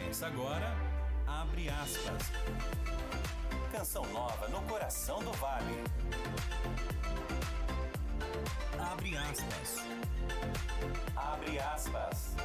Começa agora, Abre Aspas. Canção nova no coração do Vale. Abre aspas. Abre aspas.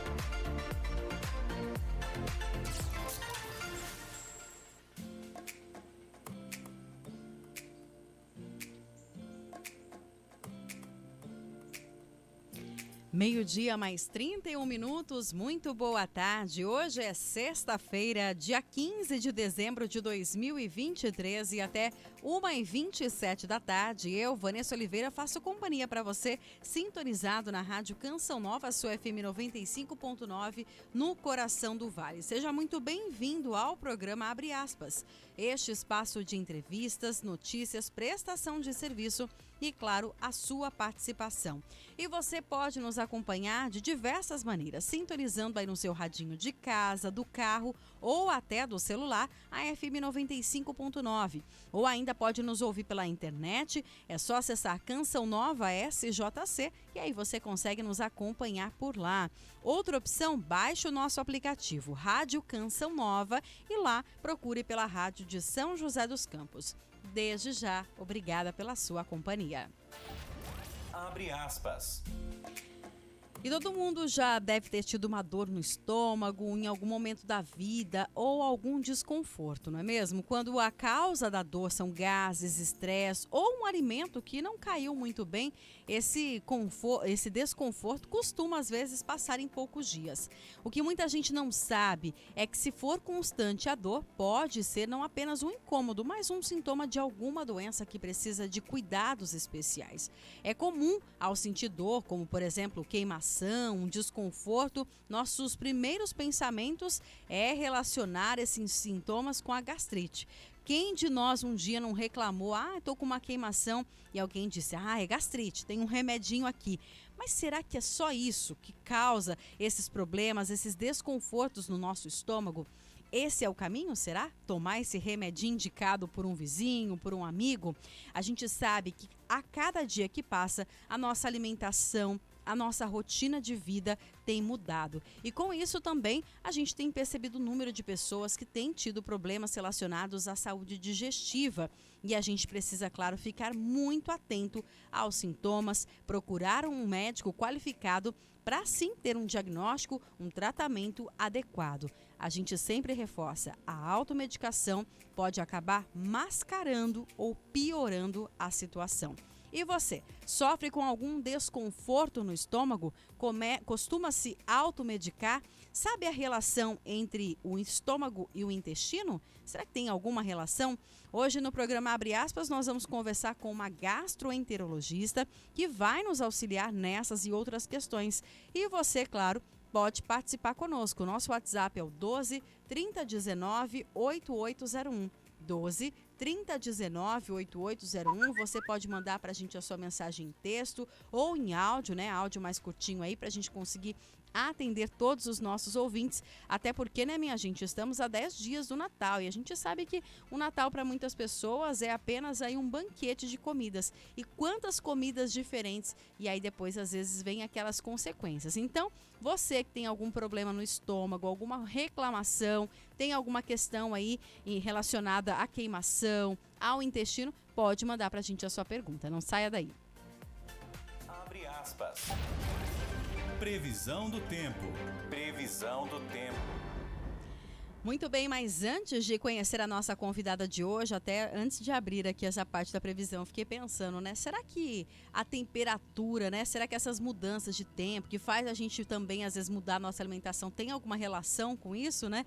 Meio-dia mais 31 minutos, muito boa tarde. Hoje é sexta-feira, dia 15 de dezembro de 2023 e até 1h27 da tarde. Eu, Vanessa Oliveira, faço companhia para você, sintonizado na Rádio Canção Nova, sua FM 95.9, no coração do Vale. Seja muito bem-vindo ao programa Abre Aspas. Este espaço de entrevistas, notícias, prestação de serviço e, claro, a sua participação. E você pode nos acompanhar de diversas maneiras, sintonizando aí no seu radinho de casa, do carro ou até do celular, a FM 95.9. Ou ainda pode nos ouvir pela internet, é só acessar Canção Nova SJC e aí você consegue nos acompanhar por lá. Outra opção, baixe o nosso aplicativo Rádio Canção Nova e lá procure pela Rádio de São José dos Campos. Desde já, obrigada pela sua companhia. Abre aspas. E todo mundo já deve ter tido uma dor no estômago em algum momento da vida ou algum desconforto, não é mesmo? Quando a causa da dor são gases, estresse ou um alimento que não caiu muito bem, esse desconforto costuma às vezes passar em poucos dias. O que muita gente não sabe é que se for constante a dor, pode ser não apenas um incômodo, mas um sintoma de alguma doença que precisa de cuidados especiais. É comum ao sentir dor, como por exemplo queimação, um desconforto, nossos primeiros pensamentos é relacionar esses sintomas com a gastrite. Quem de nós um dia não reclamou, estou com uma queimação e alguém disse, é gastrite, tem um remedinho aqui. Mas será que é só isso que causa esses problemas, esses desconfortos no nosso estômago? Esse é o caminho, será? Tomar esse remedinho indicado por um vizinho, por um amigo? A gente sabe que a cada dia que passa, a nossa alimentação, a nossa rotina de vida tem mudado. E com isso também a gente tem percebido o número de pessoas que têm tido problemas relacionados à saúde digestiva. E a gente precisa, claro, ficar muito atento aos sintomas, procurar um médico qualificado para sim ter um diagnóstico, um tratamento adequado. A gente sempre reforça, a automedicação pode acabar mascarando ou piorando a situação. E você, sofre com algum desconforto no estômago? Costuma se automedicar? Sabe a relação entre o estômago e o intestino? Será que tem alguma relação? Hoje no programa Abre Aspas nós vamos conversar com uma gastroenterologista que vai nos auxiliar nessas e outras questões. E você, claro, pode participar conosco. Nosso WhatsApp é o 12 3019 8801. 12 3019 8801. Você pode mandar para a gente a sua mensagem em texto ou em áudio, né? Áudio mais curtinho aí para a gente conseguir atender todos os nossos ouvintes. Até porque, né, minha gente, estamos a 10 dias do Natal e a gente sabe que o Natal para muitas pessoas é apenas aí um banquete de comidas. E quantas comidas diferentes e aí depois às vezes vem aquelas consequências. Então, você que tem algum problema no estômago, alguma reclamação, tem alguma questão aí relacionada à queimação, ao intestino, pode mandar pra gente a sua pergunta. Não saia daí. Abre aspas. Previsão do tempo. Previsão do tempo. Muito bem, mas antes de conhecer a nossa convidada de hoje, até antes de abrir aqui essa parte da previsão, fiquei pensando, né? Será que a temperatura, né? Será que essas mudanças de tempo, que faz a gente também às vezes mudar a nossa alimentação, tem alguma relação com isso, né?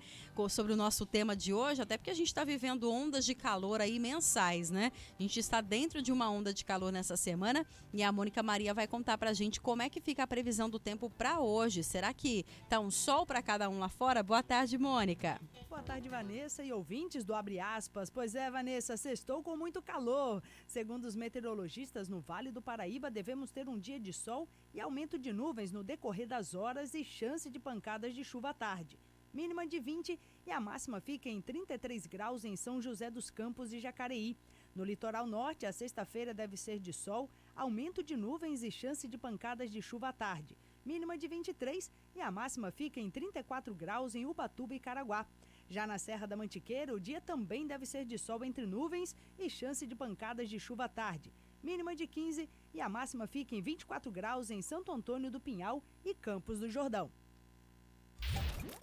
Sobre o nosso tema de hoje, até porque a gente está vivendo ondas de calor aí mensais, né? A gente está dentro de uma onda de calor nessa semana e a Mônica Maria vai contar pra gente como é que fica a previsão do tempo para hoje. Será que tá um sol para cada um lá fora? Boa tarde, Mônica. Boa tarde, Vanessa e ouvintes do Abre Aspas. Pois é, Vanessa, sextou com muito calor. Segundo os meteorologistas, no Vale do Paraíba devemos ter um dia de sol e aumento de nuvens no decorrer das horas e chance de pancadas de chuva à tarde. Mínima de 20 e a máxima fica em 33 graus em São José dos Campos e Jacareí. No litoral norte, a sexta-feira deve ser de sol, aumento de nuvens e chance de pancadas de chuva à tarde. mínima de 23, e a máxima fica em 34 graus em Ubatuba e Caraguá. Já na Serra da Mantiqueira, o dia também deve ser de sol entre nuvens e chance de pancadas de chuva à tarde. Mínima de 15 e a máxima fica em 24 graus em Santo Antônio do Pinhal e Campos do Jordão.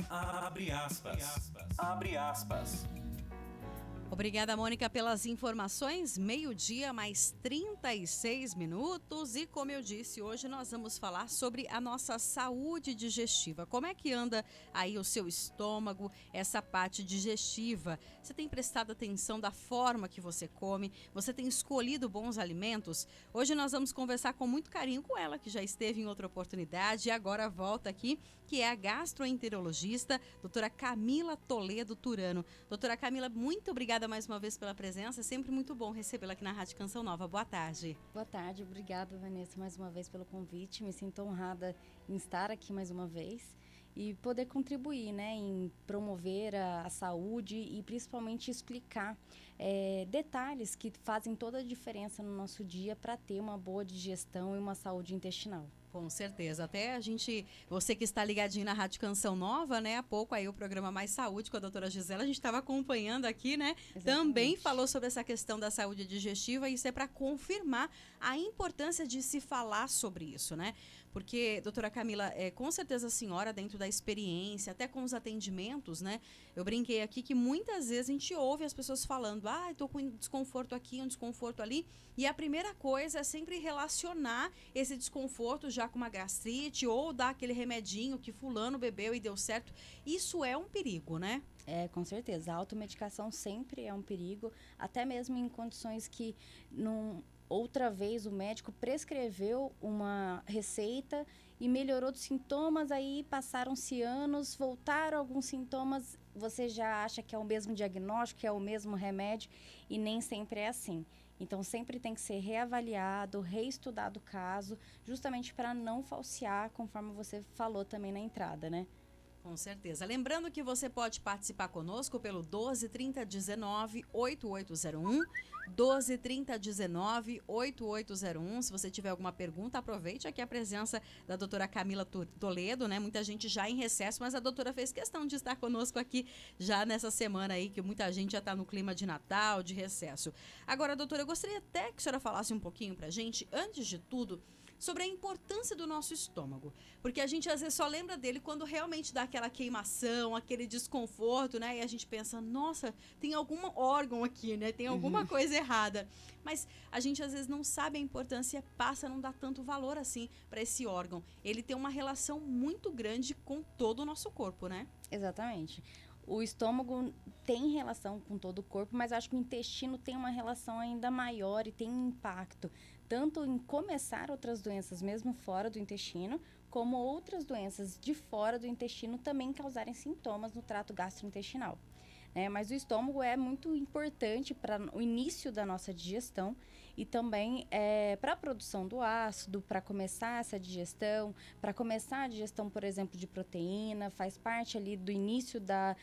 Abre aspas. Abre aspas. Obrigada, Mônica, pelas informações. 12:00 mais 36 minutos. E como eu disse, hoje nós vamos falar sobre a nossa saúde digestiva. Como é que anda aí o seu estômago, essa parte digestiva? Você tem prestado atenção da forma que você come? Você tem escolhido bons alimentos? Hoje nós vamos conversar com muito carinho com ela, que já esteve em outra oportunidade e agora volta aqui, que é a gastroenterologista, doutora Camila Toledo Turano. Doutora Camila, muito obrigada mais uma vez pela presença, é sempre muito bom recebê-la aqui na Rádio Canção Nova. Boa tarde. Boa tarde, obrigada, Vanessa, mais uma vez pelo convite. Me sinto honrada em estar aqui mais uma vez e poder contribuir, né, em promover a saúde e principalmente explicar detalhes que fazem toda a diferença no nosso dia para ter uma boa digestão e uma saúde intestinal. Com certeza. Até você que está ligadinho na Rádio Canção Nova, né? Há pouco aí o programa Mais Saúde com a doutora Gisela, a gente estava acompanhando aqui, né? Exatamente. Também falou sobre essa questão da saúde digestiva e isso é para confirmar a importância de se falar sobre isso, né? Porque, doutora Camila, com certeza a senhora, dentro da experiência, até com os atendimentos, né? Eu brinquei aqui que muitas vezes a gente ouve as pessoas falando, estou com um desconforto aqui, um desconforto ali, e a primeira coisa é sempre relacionar esse desconforto já com uma gastrite ou dar aquele remedinho que fulano bebeu e deu certo. Isso é um perigo, né? Com certeza. A automedicação sempre é um perigo, até mesmo em condições que outra vez o médico prescreveu uma receita e melhorou dos sintomas, aí passaram-se anos, voltaram alguns sintomas, você já acha que é o mesmo diagnóstico, que é o mesmo remédio, e nem sempre é assim. Então, sempre tem que ser reavaliado, reestudado o caso, justamente para não falsear, conforme você falou também na entrada, né? Com certeza. Lembrando que você pode participar conosco pelo 12 30 19 8801, 12 30 19 8801. Se você tiver alguma pergunta, aproveite aqui a presença da doutora Camila Toledo, né? Muita gente já em recesso, mas a doutora fez questão de estar conosco aqui já nessa semana aí, que muita gente já está no clima de Natal, de recesso. Agora, doutora, eu gostaria até que a senhora falasse um pouquinho pra gente, antes de tudo, sobre a importância do nosso estômago, porque a gente às vezes só lembra dele quando realmente dá aquela queimação, aquele desconforto, né? E a gente pensa, nossa, tem algum órgão aqui, né? Tem alguma coisa errada. Mas a gente às vezes não sabe a importância, passa a não dar tanto valor assim para esse órgão. Ele tem uma relação muito grande com todo o nosso corpo, né? Exatamente. O estômago tem relação com todo o corpo, mas acho que o intestino tem uma relação ainda maior e tem um impacto, tanto em começar outras doenças mesmo fora do intestino, como outras doenças de fora do intestino também causarem sintomas no trato gastrointestinal. Mas o estômago é muito importante para o início da nossa digestão e também para a produção do ácido, para começar essa digestão, para começar a digestão, por exemplo, de proteína, faz parte ali do início da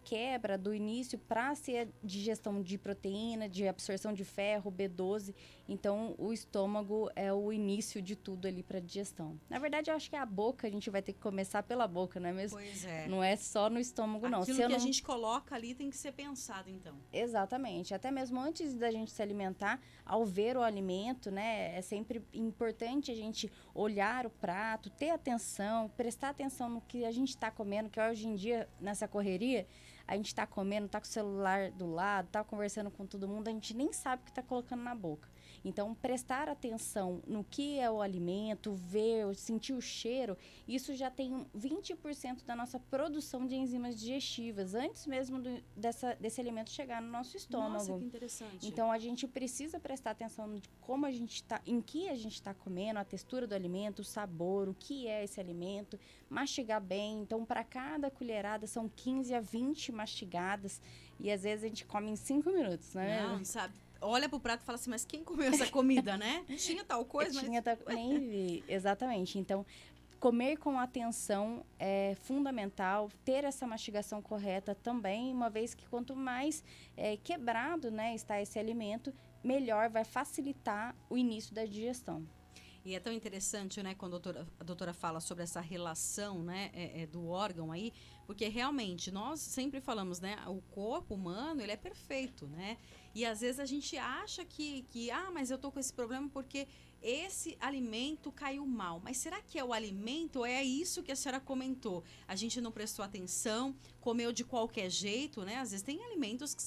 quebra, do início para ser a digestão de proteína, de absorção de ferro, B12. Então, o estômago é o início de tudo ali para a digestão. Na verdade, eu acho que a boca, a gente vai ter que começar pela boca, não é mesmo? Pois é. Não é só no estômago, não. Aquilo que a gente coloca ali tem que ser pensado, então. Exatamente. Até mesmo antes da gente se alimentar, ao ver o alimento, né? É sempre importante a gente olhar o prato, ter atenção, prestar atenção no que a gente está comendo, que hoje em dia, nessa correria, a gente está comendo, está com o celular do lado, está conversando com todo mundo, a gente nem sabe o que está colocando na boca. Então, prestar atenção no que é o alimento, ver, sentir o cheiro, isso já tem 20% da nossa produção de enzimas digestivas, antes mesmo desse alimento chegar no nosso estômago. Nossa, que interessante. Então, a gente precisa prestar atenção no como a gente está, em que a gente está comendo, a textura do alimento, o sabor, o que é esse alimento, mastigar bem. Então, para cada colherada, são 15 a 20 mastigadas, e às vezes a gente come em 5 minutos, né? Não, sabe? Olha pro prato e fala assim, mas quem comeu essa comida, né? Tinha tal coisa, Nem vi, exatamente. Então, comer com atenção é fundamental, ter essa mastigação correta também, uma vez que quanto mais quebrado, né, está esse alimento, melhor vai facilitar o início da digestão. E é tão interessante, né, quando a doutora fala sobre essa relação, né, do órgão aí, porque realmente nós sempre falamos, né, o corpo humano, ele é perfeito, né? E às vezes a gente acha mas eu tô com esse problema porque esse alimento caiu mal. Mas será que é o alimento ou é isso que a senhora comentou? A gente não prestou atenção, comeu de qualquer jeito, né? Às vezes tem alimentos que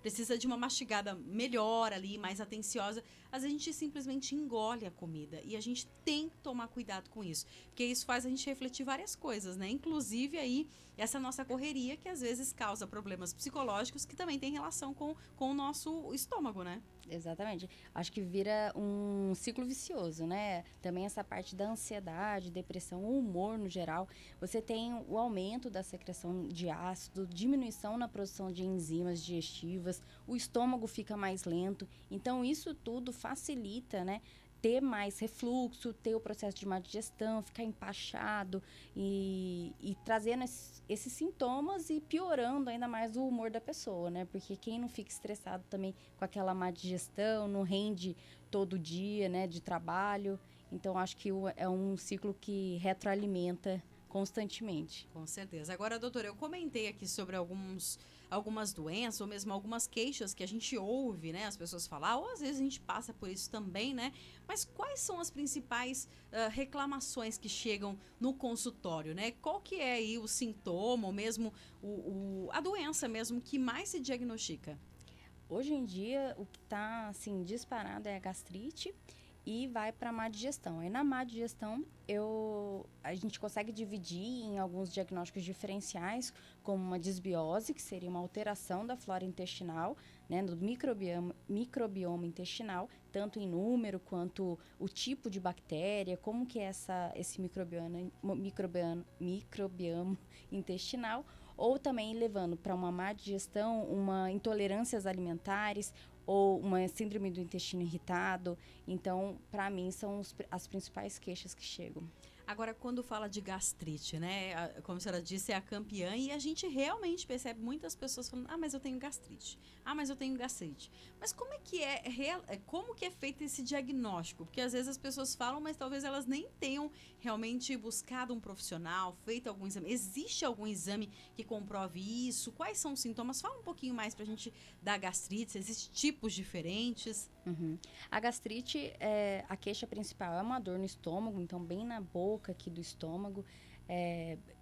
precisa de uma mastigada melhor ali, mais atenciosa. Às vezes a gente simplesmente engole a comida e a gente tem que tomar cuidado com isso, porque isso faz a gente refletir várias coisas, né? Inclusive aí essa nossa correria que às vezes causa problemas psicológicos que também tem relação com o nosso estômago, né? Exatamente. Acho que vira um ciclo vicioso, né? Também essa parte da ansiedade, depressão, o humor no geral. Você tem o aumento da secreção de ácido, diminuição na produção de enzimas digestivas, o estômago fica mais lento. Então, isso tudo facilita, né? Ter mais refluxo, ter o processo de má digestão, ficar empachado e trazendo esses sintomas e piorando ainda mais o humor da pessoa, né? Porque quem não fica estressado também com aquela má digestão, não rende todo dia, né, de trabalho. Então, acho que é um ciclo que retroalimenta constantemente. Com certeza. Agora, doutora, eu comentei aqui sobre algumas doenças ou mesmo algumas queixas que a gente ouve, né, as pessoas falar, ou às vezes a gente passa por isso também, né? Mas quais são as principais reclamações que chegam no consultório, né? Qual que é aí o sintoma ou mesmo a doença mesmo que mais se diagnostica? Hoje em dia, o que está assim, disparado é a gastrite e vai para a má digestão. Aí na má digestão, a gente consegue dividir em alguns diagnósticos diferenciais, como uma disbiose, que seria uma alteração da flora intestinal, né, do microbioma intestinal, tanto em número quanto o tipo de bactéria, como que é esse microbioma intestinal, ou também levando para uma má digestão, uma intolerâncias alimentares ou uma síndrome do intestino irritado. Então, para mim, são as principais queixas que chegam. Agora, quando fala de gastrite, né? Como a senhora disse, é a campeã e a gente realmente percebe muitas pessoas falando, mas eu tenho gastrite. Mas eu tenho gastrite. Mas como é que como que é feito esse diagnóstico? Porque às vezes as pessoas falam, mas talvez elas nem tenham realmente buscado um profissional, feito algum exame. Existe algum exame que comprove isso? Quais são os sintomas? Fala um pouquinho mais pra gente da gastrite, se existem tipos diferentes. Uhum. A gastrite, a queixa principal é uma dor no estômago, então bem na boca aqui do estômago,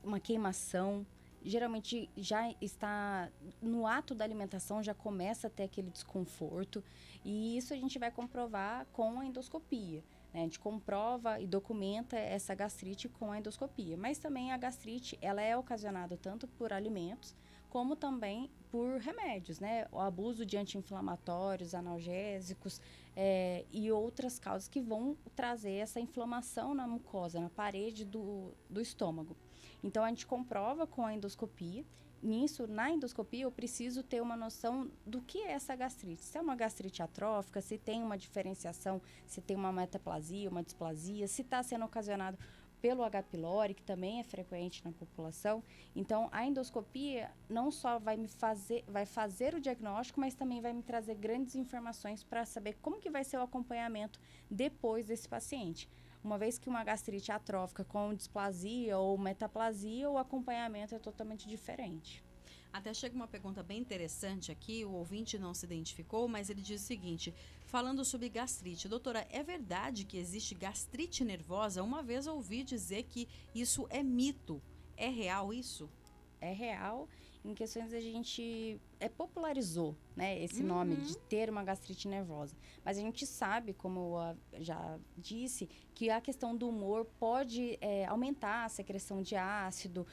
uma queimação. Geralmente já está no ato da alimentação, já começa a ter aquele desconforto. E isso a gente vai comprovar com a endoscopia, né? A gente comprova e documenta essa gastrite com a endoscopia. Mas também a gastrite, ela é ocasionada tanto por alimentos, como também por remédios, né? O abuso de anti-inflamatórios, analgésicos e outras causas que vão trazer essa inflamação na mucosa, na parede do estômago. Então, a gente comprova com a endoscopia. Na endoscopia, eu preciso ter uma noção do que é essa gastrite. Se é uma gastrite atrófica, se tem uma diferenciação, se tem uma metaplasia, uma displasia, se está sendo ocasionado pelo H. pylori, que também é frequente na população. Então, a endoscopia não só vai fazer o diagnóstico, mas também vai me trazer grandes informações para saber como que vai ser o acompanhamento depois desse paciente. Uma vez que uma gastrite atrófica com displasia ou metaplasia, o acompanhamento é totalmente diferente. Até chega uma pergunta bem interessante aqui, o ouvinte não se identificou, mas ele diz o seguinte, falando sobre gastrite. Doutora, é verdade que existe gastrite nervosa? Uma vez eu ouvi dizer que isso é mito. É real isso? É real. Em questões a gente popularizou, né, esse nome de ter uma gastrite nervosa. Mas a gente sabe, como eu já disse, que a questão do humor pode aumentar a secreção de ácido,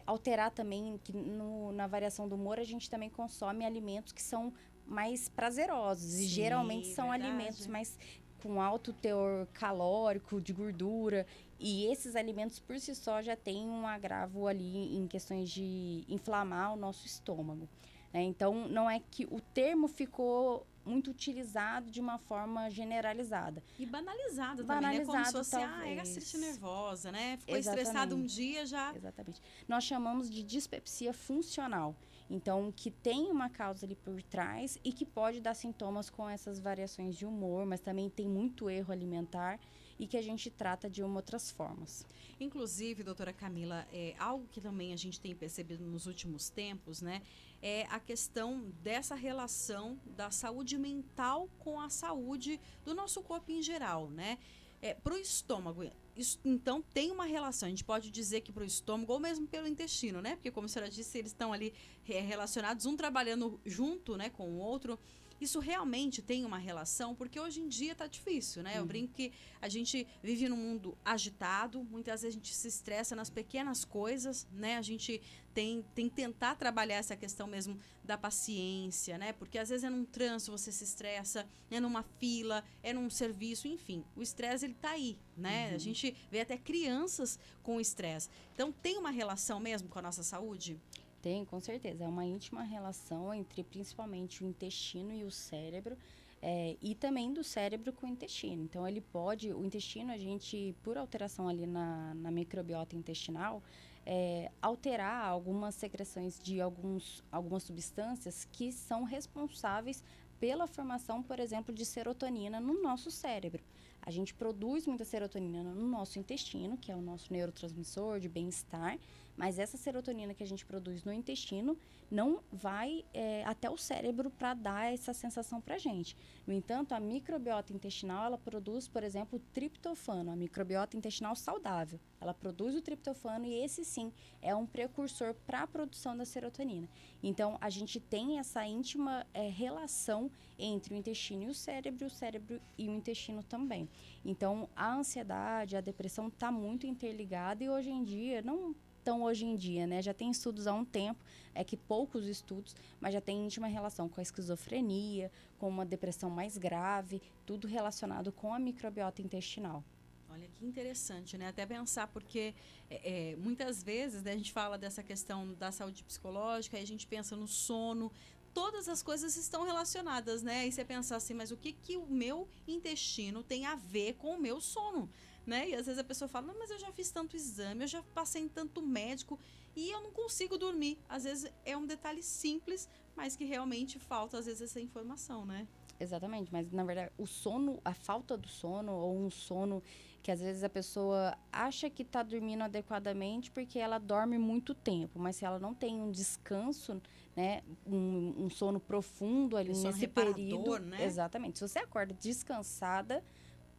alterar também, que na variação do humor a gente também consome alimentos que são mais prazerosos. Sim, e geralmente são verdade. alimentos mais com alto teor calórico, de gordura. E esses alimentos, por si só, já têm um agravo ali em questões de inflamar o nosso estômago, né? Então, não é que o termo ficou muito utilizado de uma forma generalizada. E banalizado também, né? Como se Banalizado, fosse, é gastrite nervosa, né? Ficou estressado um dia, já... Exatamente. Nós chamamos de dispepsia funcional. Então, que tem uma causa ali por trás e que pode dar sintomas com essas variações de humor, mas também tem muito erro alimentar e que a gente trata de outras formas. Inclusive, doutora Camila, algo que também a gente tem percebido nos últimos tempos, né? É a questão dessa relação da saúde mental com a saúde do nosso corpo em geral, né? Para o estômago, isso, então tem uma relação, a gente pode dizer que para o estômago ou mesmo pelo intestino, né? Porque como a senhora disse, eles estão ali relacionados, um trabalhando junto, né, com o outro. Isso realmente tem uma relação, porque hoje em dia tá difícil, né? Eu brinco que a gente vive num mundo agitado, muitas vezes a gente se estressa nas pequenas coisas, né? A gente tem que tentar trabalhar essa questão mesmo da paciência, né? Porque às vezes é num trânsito você se estressa, é numa fila, é num serviço, enfim. O estresse, ele tá aí, né? A gente vê até crianças com estresse. Então, tem uma relação mesmo com a nossa saúde? Tem, com certeza. É uma íntima relação entre principalmente o intestino e o cérebro, e também do cérebro com o intestino. Então, o intestino, a gente, por alteração ali na microbiota intestinal, alterar algumas secreções de algumas substâncias que são responsáveis pela formação, por exemplo, de serotonina no nosso cérebro. A gente produz muita serotonina no nosso intestino, que é o nosso neurotransmissor de bem-estar, mas essa serotonina que a gente produz no intestino não vai até o cérebro para dar essa sensação para a gente. No entanto, a microbiota intestinal, ela produz, por exemplo, o triptofano, a microbiota intestinal saudável. Ela produz o triptofano e esse sim é um precursor para a produção da serotonina. Então, a gente tem essa íntima relação entre o intestino e o cérebro e o intestino também. Então, a ansiedade, a depressão está muito interligada e hoje em dia, não tão hoje em dia, né? Já tem estudos há um tempo, que poucos estudos, mas já tem íntima relação com a esquizofrenia, com uma depressão mais grave, tudo relacionado com a microbiota intestinal. Olha que interessante, né? Até pensar, porque muitas vezes, né, a gente fala dessa questão da saúde psicológica, aí a gente pensa no sono, todas as coisas estão relacionadas, né? E você pensar assim, mas o que o meu intestino tem a ver com o meu sono, né? E às vezes a pessoa fala, não, mas eu já fiz tanto exame, eu já passei em tanto médico e eu não consigo dormir. Às vezes é um detalhe simples, mas que realmente falta, às vezes, essa informação, né? Exatamente, mas na verdade o sono, a falta do sono ou um sono que às vezes a pessoa acha que está dormindo adequadamente porque ela dorme muito tempo, mas se ela não tem um descanso, né, um sono profundo ali sono nesse reparador, período, né? exatamente. Se você acorda descansada,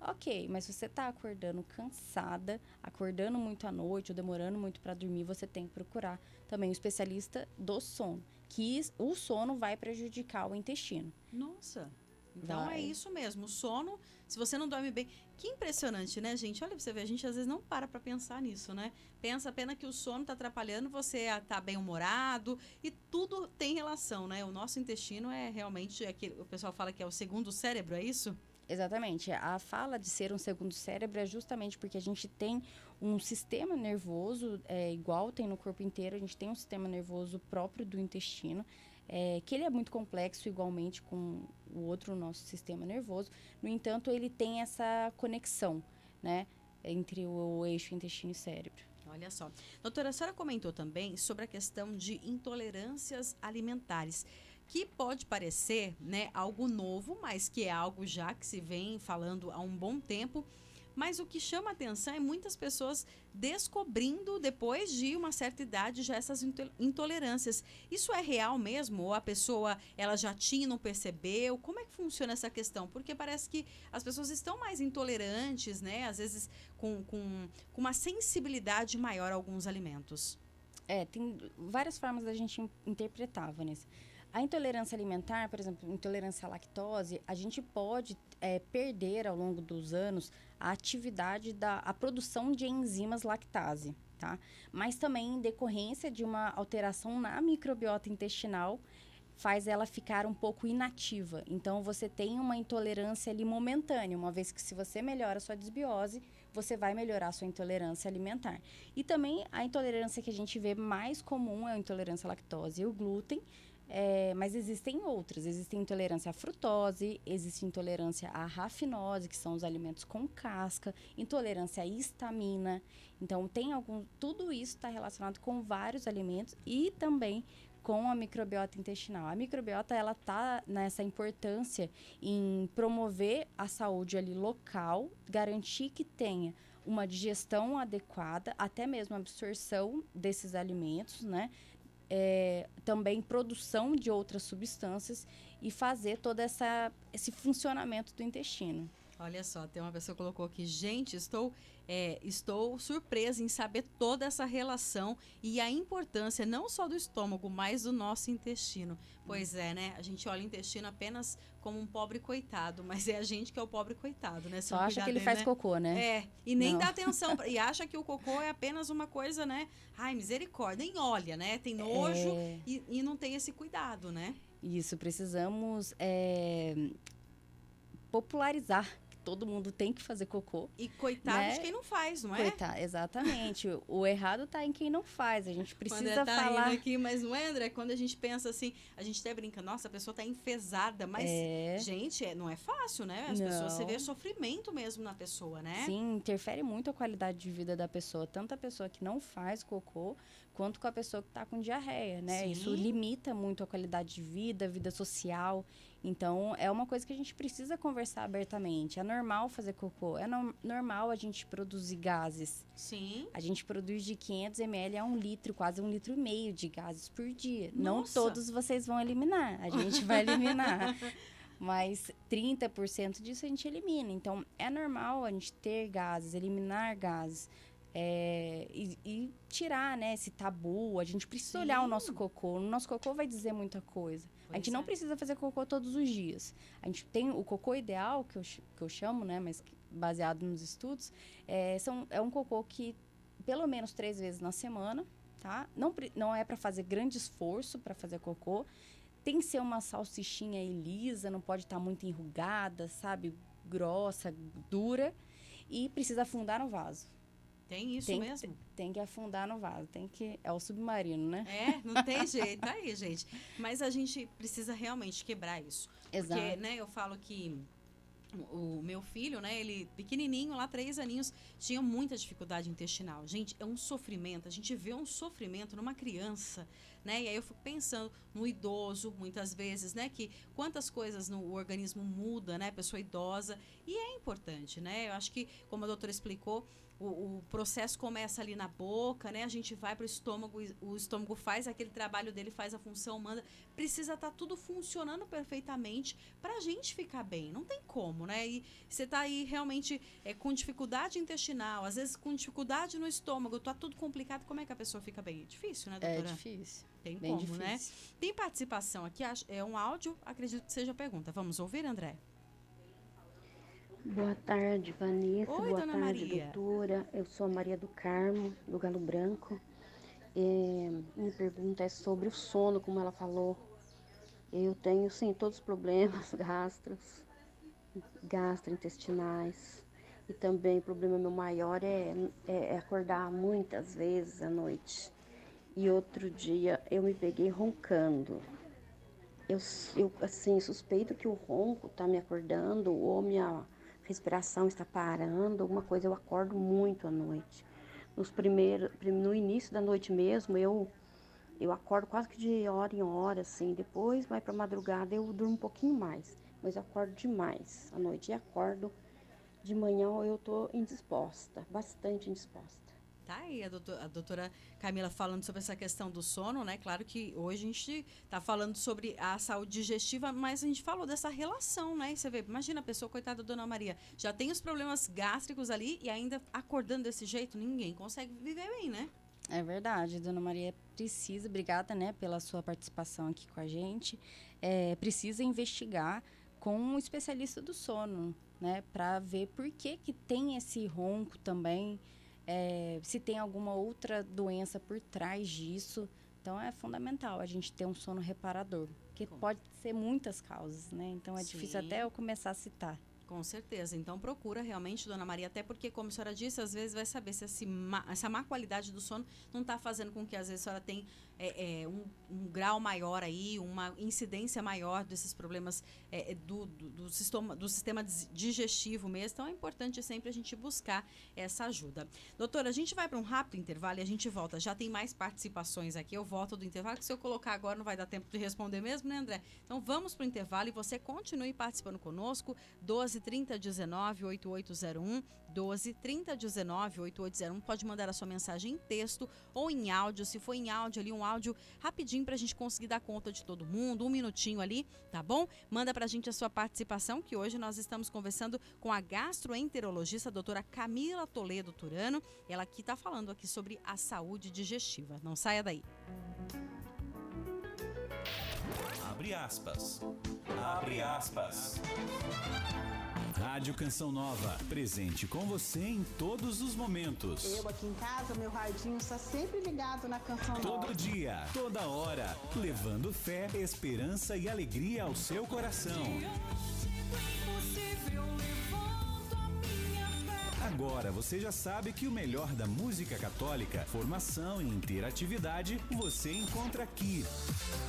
ok, mas se você está acordando cansada, acordando muito à noite ou demorando muito para dormir, você tem que procurar também um especialista do sono, que o sono vai prejudicar o intestino. Nossa! Então Vai. é isso mesmo, o sono, se você não dorme bem. Que impressionante, né, gente? Olha, você vê, a gente às vezes não para pensar nisso, né? Pensa apenas que o sono tá atrapalhando, você tá bem-humorado e tudo tem relação, né? O nosso intestino é realmente aquele, o pessoal fala que é o segundo cérebro, é isso? Exatamente. A fala de ser um segundo cérebro é justamente porque a gente tem um sistema nervoso, igual tem no corpo inteiro, a gente tem um sistema nervoso próprio do intestino, que ele é muito complexo igualmente com o outro nosso sistema nervoso. No entanto, ele tem essa conexão, né, entre o eixo intestino e cérebro. Olha só. Doutora, a senhora comentou também sobre a questão de intolerâncias alimentares, que pode parecer, né, algo novo, mas que é algo já que se vem falando há um bom tempo. Mas o que chama a atenção é muitas pessoas descobrindo, depois de uma certa idade, já essas intolerâncias. Isso é real mesmo? Ou a pessoa ela já tinha e não percebeu? Como é que funciona essa questão? Porque parece que as pessoas estão mais intolerantes, né? Às vezes com uma sensibilidade maior a alguns alimentos. Tem várias formas da gente interpretar, Vanessa. A intolerância alimentar, por exemplo, intolerância à lactose, a gente pode perder ao longo dos anos a atividade a produção de enzimas lactase, tá? Mas também em decorrência de uma alteração na microbiota intestinal, faz ela ficar um pouco inativa. Então, você tem uma intolerância ali momentânea, uma vez que se você melhora a sua desbiose, você vai melhorar a sua intolerância alimentar. E também a intolerância que a gente vê mais comum é a intolerância à lactose e o glúten, Mas existem outras. Existe intolerância à frutose, existe intolerância à rafinose, que são os alimentos com casca, intolerância à histamina. Então, tudo isso está relacionado com vários alimentos e também com a microbiota intestinal. A microbiota, ela tá nessa importância em promover a saúde ali local, garantir que tenha uma digestão adequada, até mesmo a absorção desses alimentos, né? Também produção de outras substâncias e fazer todo esse funcionamento do intestino. Olha só, tem uma pessoa que colocou aqui, gente, estou surpresa em saber toda essa relação e a importância não só do estômago, mas do nosso intestino. Pois é, né? A gente olha o intestino apenas como um pobre coitado, mas é a gente que é o pobre coitado, né? Só acha que ele faz cocô, né? E nem dá atenção, e acha que o cocô é apenas uma coisa, né? Ai, misericórdia, nem olha, né? Tem nojo e não tem esse cuidado, né? Isso, precisamos popularizar. Todo mundo tem que fazer cocô. E coitado, né, de quem não faz, não é? Coitado, exatamente. O errado tá em quem não faz. A gente precisa tá falar... rindo aqui, mas não é, André? Quando a gente pensa assim, a gente até brinca, nossa, a pessoa tá enfesada, mas, gente, não é fácil, né? As pessoas, você vê sofrimento mesmo na pessoa, né? Sim, interfere muito a qualidade de vida da pessoa. Tanto a pessoa que não faz cocô, quanto com a pessoa que tá com diarreia, né? Sim. Isso limita muito a qualidade de vida social. Então, é uma coisa que a gente precisa conversar abertamente. É normal fazer cocô, é normal a gente produzir gases. Sim. A gente produz de 500 ml a 1 litro, quase 1,5 litro de gases por dia. Nossa. Não todos vocês vão eliminar, a gente vai eliminar. Mas 30% disso a gente elimina. Então, é normal a gente ter gases, eliminar gases. E tirar, né, esse tabu. A gente precisa olhar o nosso cocô. O nosso cocô vai dizer muita coisa. A gente não precisa fazer cocô todos os dias. A gente tem o cocô ideal, que eu chamo, né, mas baseado nos estudos, é um cocô que pelo menos 3 vezes na semana, tá? Não é para fazer grande esforço para fazer cocô. Tem que ser uma salsichinha aí lisa, não pode estar muito enrugada, sabe? Grossa, dura. E precisa afundar no vaso. Tem isso mesmo? Tem que afundar no vaso, é o submarino, né? Não tem jeito aí, gente. Mas a gente precisa realmente quebrar isso. Exato. Porque, né, eu falo que o meu filho, né, ele pequenininho, lá 3 aninhos, tinha muita dificuldade intestinal. Gente, é um sofrimento, a gente vê um sofrimento numa criança, né, e aí eu fico pensando no idoso, muitas vezes, né, que quantas coisas no organismo muda, né, pessoa idosa, e é importante, né, eu acho que, como a doutora explicou, o processo começa ali na boca, né? A gente vai para o estômago, o estômago faz aquele trabalho dele, faz a função humana. Precisa estar tudo funcionando perfeitamente para a gente ficar bem. Não tem como, né? E você está aí realmente com dificuldade intestinal, às vezes com dificuldade no estômago, tá tudo complicado. Como é que a pessoa fica bem? É difícil, né, doutora? É difícil. Tem bem como, difícil. Né? Tem participação aqui, é um áudio, acredito que seja a pergunta. Vamos ouvir, André? Boa tarde, Vanessa. Oi, boa dona tarde, Maria. doutora. Eu sou a Maria do Carmo, do Galo Branco. Minha pergunta é sobre o sono, como ela falou. Eu tenho, sim, todos os problemas gastrointestinais. E também o problema meu maior é acordar muitas vezes à noite. E outro dia eu me peguei roncando. Eu assim, suspeito que o ronco está me acordando ou minha respiração está parando, alguma coisa. Eu acordo muito à noite. No início da noite mesmo, eu acordo quase que de hora em hora, assim. Depois, mais para madrugada, eu durmo um pouquinho mais. Mas eu acordo demais à noite. E acordo de manhã, eu tô indisposta, bastante indisposta. Tá aí a doutora Camila falando sobre essa questão do sono, né? Claro que hoje a gente tá falando sobre a saúde digestiva, mas a gente falou dessa relação, né? E você vê, imagina a pessoa, coitada da dona Maria, já tem os problemas gástricos ali e ainda acordando desse jeito, ninguém consegue viver bem, né? É verdade, dona Maria precisa, obrigada, né, pela sua participação aqui com a gente, precisa investigar com um especialista do sono, né, para ver por que tem esse ronco também, se tem alguma outra doença por trás disso. Então, é fundamental a gente ter um sono reparador, porque pode ser muitas causas, né? Então, é difícil até eu começar a citar. Com certeza. Então procura realmente, dona Maria, até porque, como a senhora disse, às vezes vai saber se essa má qualidade do sono não está fazendo com que às vezes a senhora tenha um grau maior aí, uma incidência maior desses problemas do sistema digestivo mesmo. Então é importante sempre a gente buscar essa ajuda. Doutora, a gente vai para um rápido intervalo e a gente volta. Já tem mais participações aqui. Eu volto do intervalo, que se eu colocar agora não vai dar tempo de responder mesmo, né, André? Então vamos para o intervalo e você continue participando conosco. 12-30-19-8801, 12-30-19-8801. Pode mandar a sua mensagem em texto ou em áudio. Se for em áudio ali, um áudio rapidinho pra gente conseguir dar conta de todo mundo, 1 minutinho ali, tá bom? Manda pra gente a sua participação, que hoje nós estamos conversando com a gastroenterologista, a doutora Camila Toledo Turano. Ela que tá falando aqui sobre a saúde digestiva. Não saia daí. Abre aspas. Abre aspas. Rádio Canção Nova, presente com você em todos os momentos. Eu aqui em casa, meu radinho está sempre ligado na Canção Nova. Todo dia, toda hora, levando fé, esperança e alegria ao seu coração. Agora você já sabe que o melhor da música católica, formação e interatividade, você encontra aqui.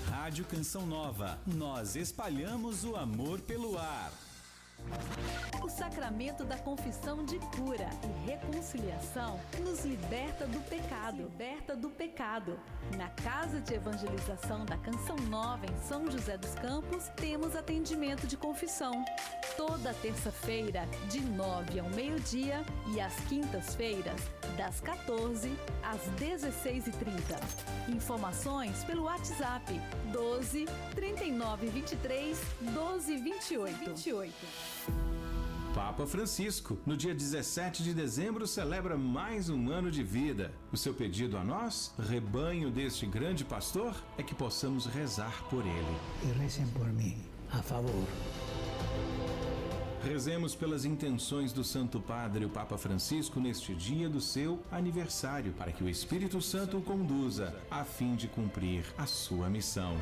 Rádio Canção Nova, nós espalhamos o amor pelo ar. O sacramento da confissão de cura e reconciliação nos liberta do pecado. Na Casa de Evangelização da Canção Nova, em São José dos Campos, temos atendimento de confissão. Toda terça-feira, de 9 ao meio-dia, e às quintas-feiras, das 14 às 16h30. Informações pelo WhatsApp 12 39 23 12 28. Papa Francisco, no dia 17 de dezembro, celebra mais um ano de vida. O seu pedido a nós, rebanho deste grande pastor, é que possamos rezar por ele. E rezem por mim, a favor. Rezemos pelas intenções do Santo Padre, o Papa Francisco, neste dia do seu aniversário, para que o Espírito Santo o conduza, a fim de cumprir a sua missão.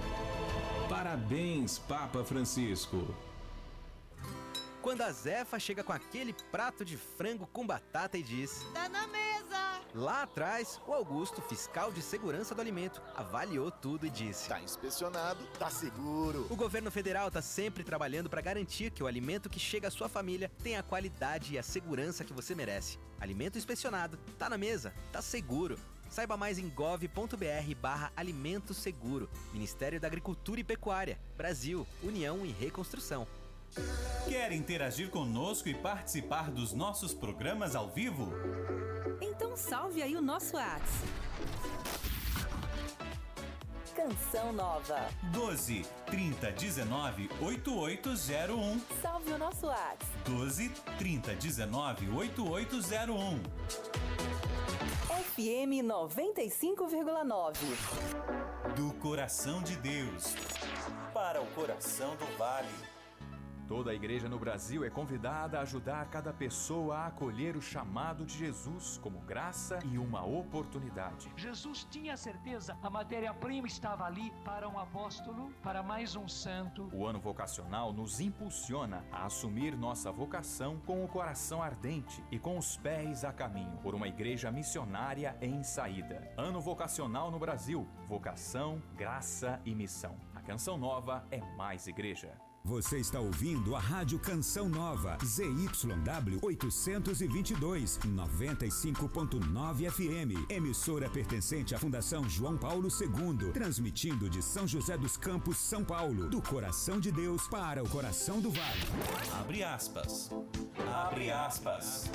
Parabéns, Papa Francisco! Quando a Zefa chega com aquele prato de frango com batata e diz: "Tá na mesa!" Lá atrás, o Augusto, fiscal de segurança do alimento, avaliou tudo e disse: "Tá inspecionado, tá seguro." O governo federal tá sempre trabalhando para garantir que o alimento que chega à sua família tem a qualidade e a segurança que você merece. Alimento inspecionado, tá na mesa, tá seguro. Saiba mais em gov.br/alimento seguro. Ministério da Agricultura e Pecuária. Brasil, União e Reconstrução. Quer interagir conosco e participar dos nossos programas ao vivo? Então salve aí o nosso WhatsApp. Canção Nova 12 30 19 8801. Salve o nosso WhatsApp. 12 30 19 8801. FM 95,9. Do coração de Deus para o coração do vale. Toda a igreja no Brasil é convidada a ajudar cada pessoa a acolher o chamado de Jesus como graça e uma oportunidade. Jesus tinha certeza, a matéria-prima estava ali para um apóstolo, para mais um santo. O ano vocacional nos impulsiona a assumir nossa vocação com o coração ardente e com os pés a caminho por uma igreja missionária em saída. Ano vocacional no Brasil, vocação, graça e missão. A Canção Nova é mais igreja. Você está ouvindo a Rádio Canção Nova, ZYW 822, 95.9 FM, emissora pertencente à Fundação João Paulo II, transmitindo de São José dos Campos, São Paulo, do coração de Deus para o coração do vale. Abre aspas. Abre aspas.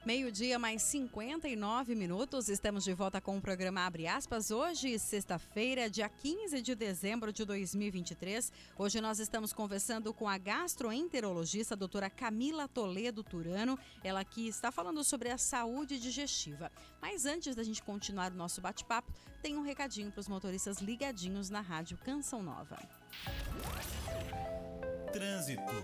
Meio-dia mais 59 minutos, estamos de volta com o programa Abre Aspas. Hoje, sexta-feira, dia 15 de dezembro de 2023. Hoje nós estamos conversando com a gastroenterologista, a doutora Camila Toledo Turano. Ela que está falando sobre a saúde digestiva. Mas antes da gente continuar o nosso bate-papo, tem um recadinho para os motoristas ligadinhos na Rádio Canção Nova. Trânsito.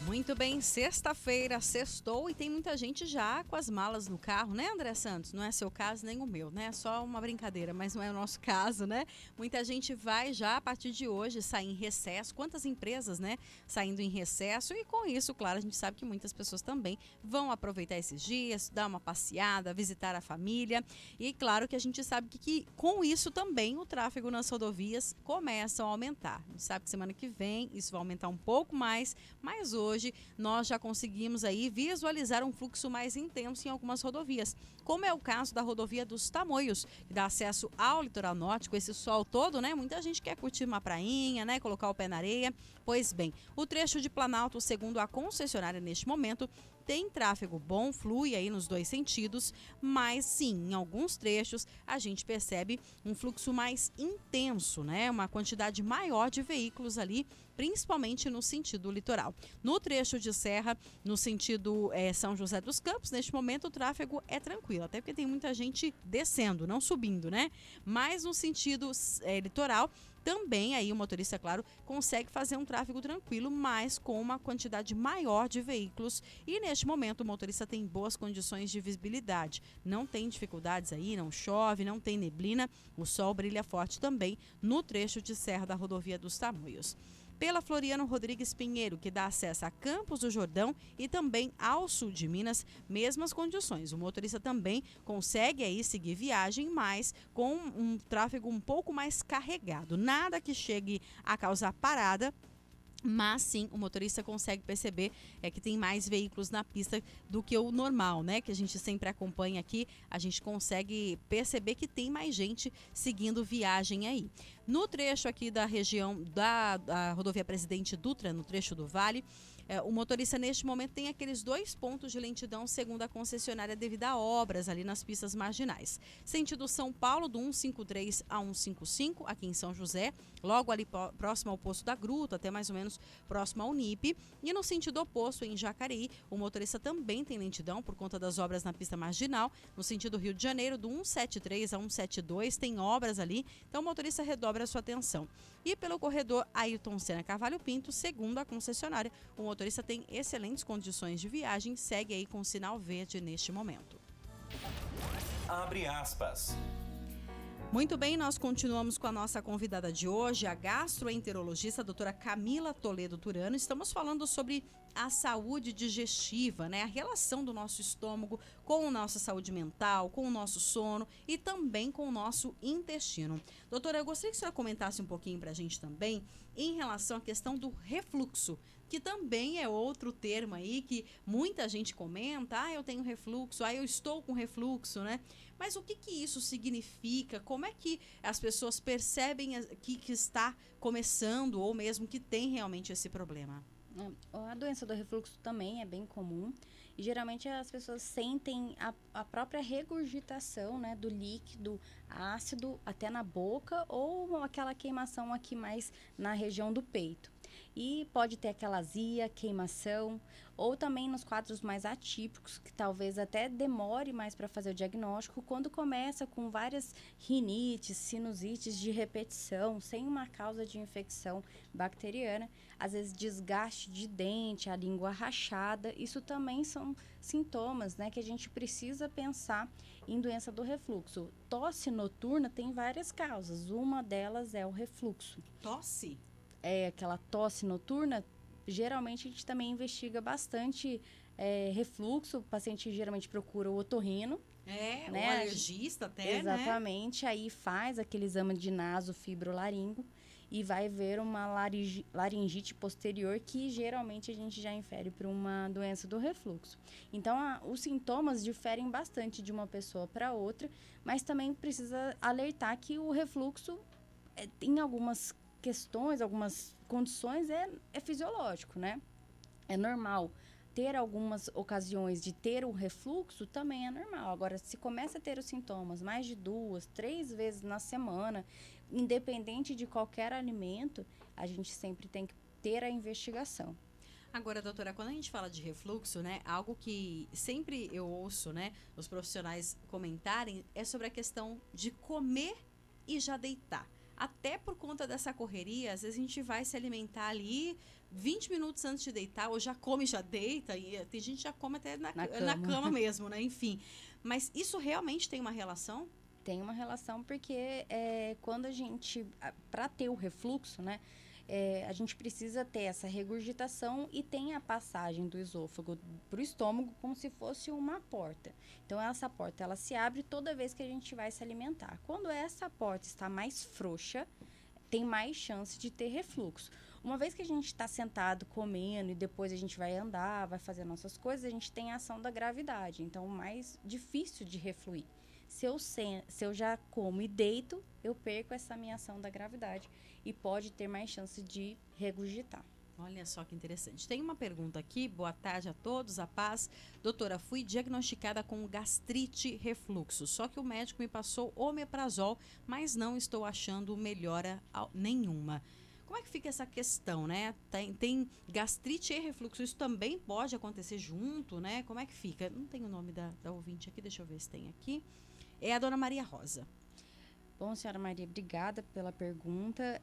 Muito bem, sexta-feira, sextou e tem muita gente já com as malas no carro, né, André Santos? Não é seu caso nem o meu, né? É só uma brincadeira, mas não é o nosso caso, né? Muita gente vai já a partir de hoje sair em recesso. Quantas empresas, né, saindo em recesso? E com isso, claro, a gente sabe que muitas pessoas também vão aproveitar esses dias, dar uma passeada, visitar a família. E claro que a gente sabe que com isso também o tráfego nas rodovias começa a aumentar. A gente sabe que semana que vem isso vai aumentar um pouco mais, mas hoje nós já conseguimos aí visualizar um fluxo mais intenso em algumas rodovias, como é o caso da rodovia dos Tamoios, que dá acesso ao litoral norte, com esse sol todo, né? Muita gente quer curtir uma prainha, né? Colocar o pé na areia. Pois bem, o trecho de Planalto, segundo a concessionária neste momento, tem tráfego bom, flui aí nos dois sentidos, mas sim, em alguns trechos a gente percebe um fluxo mais intenso, né? Uma quantidade maior de veículos ali, principalmente no sentido litoral. No trecho de serra, no sentido São José dos Campos, neste momento o tráfego é tranquilo, até porque tem muita gente descendo, não subindo, né? Mas no sentido litoral, também aí o motorista, claro, consegue fazer um tráfego tranquilo, mas com uma quantidade maior de veículos. E neste momento o motorista tem boas condições de visibilidade. Não tem dificuldades aí, não chove, não tem neblina. O sol brilha forte também no trecho de serra da rodovia dos Tamoios. Pela Floriano Rodrigues Pinheiro, que dá acesso a Campos do Jordão e também ao sul de Minas, mesmas condições. O motorista também consegue aí seguir viagem, mas com um tráfego um pouco mais carregado. Nada que chegue a causar parada, mas sim, o motorista consegue perceber que tem mais veículos na pista do que o normal, né? Que a gente sempre acompanha aqui, a gente consegue perceber que tem mais gente seguindo viagem aí. No trecho aqui da região da rodovia Presidente Dutra, no trecho do Vale, o motorista neste momento tem aqueles 2 pontos de lentidão segundo a concessionária devido a obras ali nas pistas marginais. Sentido São Paulo, do 153 a 155, aqui em São José, logo ali próximo ao Poço da Gruta, até mais ou menos próximo ao Unip. E no sentido oposto, em Jacareí, o motorista também tem lentidão por conta das obras na pista marginal. No sentido Rio de Janeiro, do 173 a 172, tem obras ali, então o motorista redobra a sua atenção. E pelo corredor Ayrton Senna Carvalho Pinto, segundo a concessionária, o motorista tem excelentes condições de viagem, segue aí com sinal verde neste momento. Abre aspas. Muito bem, nós continuamos com a nossa convidada de hoje, a gastroenterologista, a doutora Camila Toledo Turano. Estamos falando sobre a saúde digestiva, né? A relação do nosso estômago com a nossa saúde mental, com o nosso sono e também com o nosso intestino. Doutora, eu gostaria que a senhora comentasse um pouquinho para a gente também em relação à questão do refluxo, que também é outro termo aí que muita gente comenta, eu tenho refluxo, eu estou com refluxo, né? Mas o que isso significa? Como é que as pessoas percebem que está começando ou mesmo que tem realmente esse problema? A doença do refluxo também é bem comum e geralmente as pessoas sentem a própria regurgitação, né, do líquido ácido até na boca ou aquela queimação aqui mais na região do peito. E pode ter aquela azia, queimação, ou também nos quadros mais atípicos, que talvez até demore mais para fazer o diagnóstico, quando começa com várias rinites, sinusites de repetição, sem uma causa de infecção bacteriana, às vezes desgaste de dente, a língua rachada, isso também são sintomas, né, que a gente precisa pensar em doença do refluxo. Tosse noturna tem várias causas, uma delas é o refluxo. Tosse? É aquela tosse noturna, geralmente a gente também investiga bastante refluxo, o paciente geralmente procura o otorrino. Né? O alergista até, exatamente, né? Aí faz aquele exame de nasofibrolaringo e vai ver uma laringite posterior que geralmente a gente já infere para uma doença do refluxo. Então, os sintomas diferem bastante de uma pessoa para outra, mas também precisa alertar que o refluxo tem algumas questões, algumas condições é fisiológico, né? É normal. Ter algumas ocasiões de ter um refluxo também é normal. Agora, se começa a ter os sintomas mais de 2, 3 vezes na semana, independente de qualquer alimento, a gente sempre tem que ter a investigação. Agora, doutora, quando a gente fala de refluxo, né, algo que sempre eu ouço, né, os profissionais comentarem é sobre a questão de comer e já deitar. até por conta dessa correria, às vezes a gente vai se alimentar ali 20 minutos antes de deitar, ou já come, já deita, e tem gente que já come até na cama mesmo, né? Enfim, mas isso realmente tem uma relação? Tem uma relação porque quando a gente, para ter o refluxo, né? A gente precisa ter essa regurgitação e tem a passagem do esôfago para o estômago como se fosse uma porta. Então, essa porta ela se abre toda vez que a gente vai se alimentar. Quando essa porta está mais frouxa, tem mais chance de ter refluxo. Uma vez que a gente está sentado comendo e depois a gente vai andar, vai fazer nossas coisas, a gente tem a ação da gravidade. Então, mais difícil de refluir. Se eu já como e deito, eu perco essa minha ação da gravidade e pode ter mais chance de regurgitar. Olha só que interessante. Tem uma pergunta aqui. Boa tarde a todos, a paz. Doutora, fui diagnosticada com gastrite refluxo, só que o médico me passou omeprazol, mas não estou achando melhora nenhuma. Como é que fica essa questão, né? Tem gastrite e refluxo, isso também pode acontecer junto, né? Como é que fica? Não tem o nome da ouvinte aqui, deixa eu ver se tem aqui. É a dona Maria Rosa. Bom, senhora Maria, obrigada pela pergunta.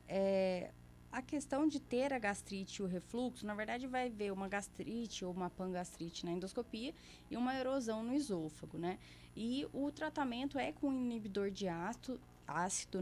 A questão de ter a gastrite e o refluxo, na verdade, vai ver uma gastrite ou uma pangastrite na endoscopia e uma erosão no esôfago, né? E o tratamento é com inibidor de ácido,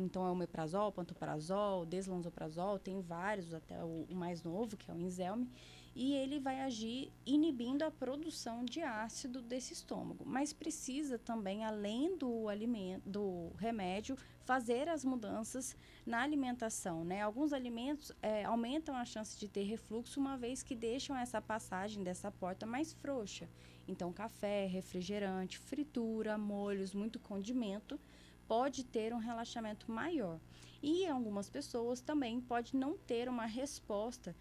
então é o omeprazol, pantoprazol, deslansoprazol, tem vários, até o mais novo, que é o Inzelme, e ele vai agir inibindo a produção de ácido desse estômago. Mas precisa também, além do remédio, fazer as mudanças na alimentação, né? Alguns alimentos aumentam a chance de ter refluxo, uma vez que deixam essa passagem dessa porta mais frouxa. Então, café, refrigerante, fritura, molhos, muito condimento, pode ter um relaxamento maior. E algumas pessoas também pode não ter uma resposta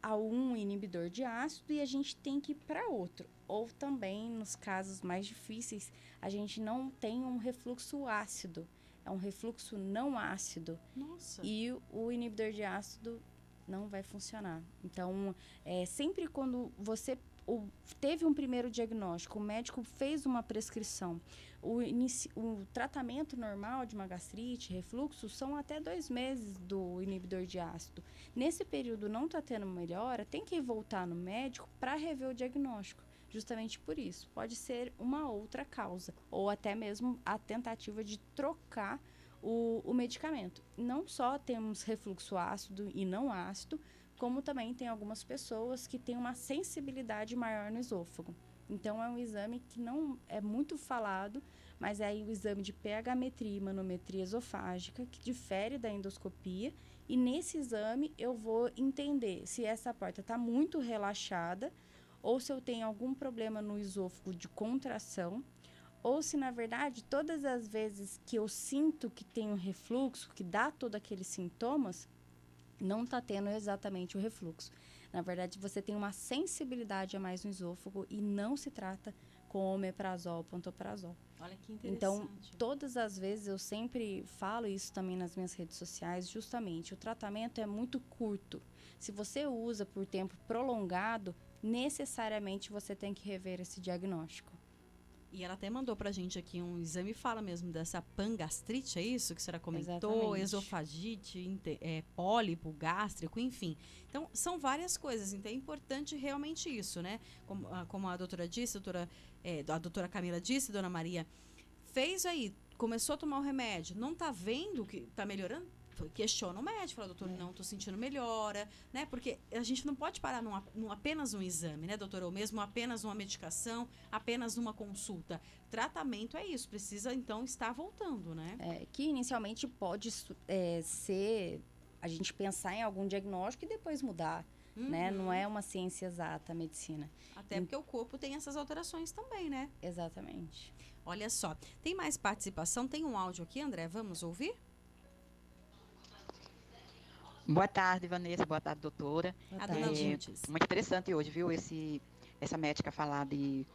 a um inibidor de ácido e a gente tem que ir para outro. Ou também, nos casos mais difíceis, a gente não tem um refluxo ácido, é um refluxo não ácido. Nossa. E o inibidor de ácido não vai funcionar. Então, sempre quando você teve um primeiro diagnóstico, o médico fez uma prescrição, o tratamento normal de uma gastrite, refluxo, são até 2 meses do inibidor de ácido. Nesse período não está tendo melhora, tem que voltar no médico para rever o diagnóstico. Justamente por isso, pode ser uma outra causa, ou até mesmo a tentativa de trocar o medicamento. Não só temos refluxo ácido e não ácido, como também tem algumas pessoas que têm uma sensibilidade maior no esôfago. Então, é um exame que não é muito falado, mas é o exame de pH-metria e manometria esofágica, que difere da endoscopia. E nesse exame, eu vou entender se essa porta está muito relaxada, ou se eu tenho algum problema no esôfago de contração, ou se, na verdade, todas as vezes que eu sinto que tenho refluxo, que dá todos aqueles sintomas, não está tendo exatamente o refluxo. Na verdade, você tem uma sensibilidade a mais no esôfago e não se trata com omeprazol, pantoprazol. Olha que interessante. Então, todas as vezes eu sempre falo isso também nas minhas redes sociais, justamente, o tratamento é muito curto. Se você usa por tempo prolongado, necessariamente você tem que rever esse diagnóstico. E ela até mandou pra gente aqui um exame, fala mesmo dessa pangastrite, é isso que a senhora comentou? Exatamente. Esofagite, pólipo, gástrico, enfim. Então, são várias coisas, então é importante realmente isso, né? Como a doutora disse, a doutora Camila disse, dona Maria, fez aí, começou a tomar o remédio, não tá vendo que tá melhorando? Questiona o médico, fala, doutor, não tô sentindo melhora, né? Porque a gente não pode parar num apenas um exame, né, doutora? Ou mesmo apenas uma medicação, apenas uma consulta. Tratamento é isso, precisa então estar voltando, né? Que inicialmente pode ser a gente pensar em algum diagnóstico e depois mudar, né? Não é uma ciência exata a medicina. Até porque o corpo tem essas alterações também, né? Exatamente. Olha só, tem mais participação? Tem um áudio aqui, André, vamos ouvir? Boa tarde, Vanessa. Boa tarde, doutora. Boa tarde. Muito interessante hoje, viu? Essa médica falar de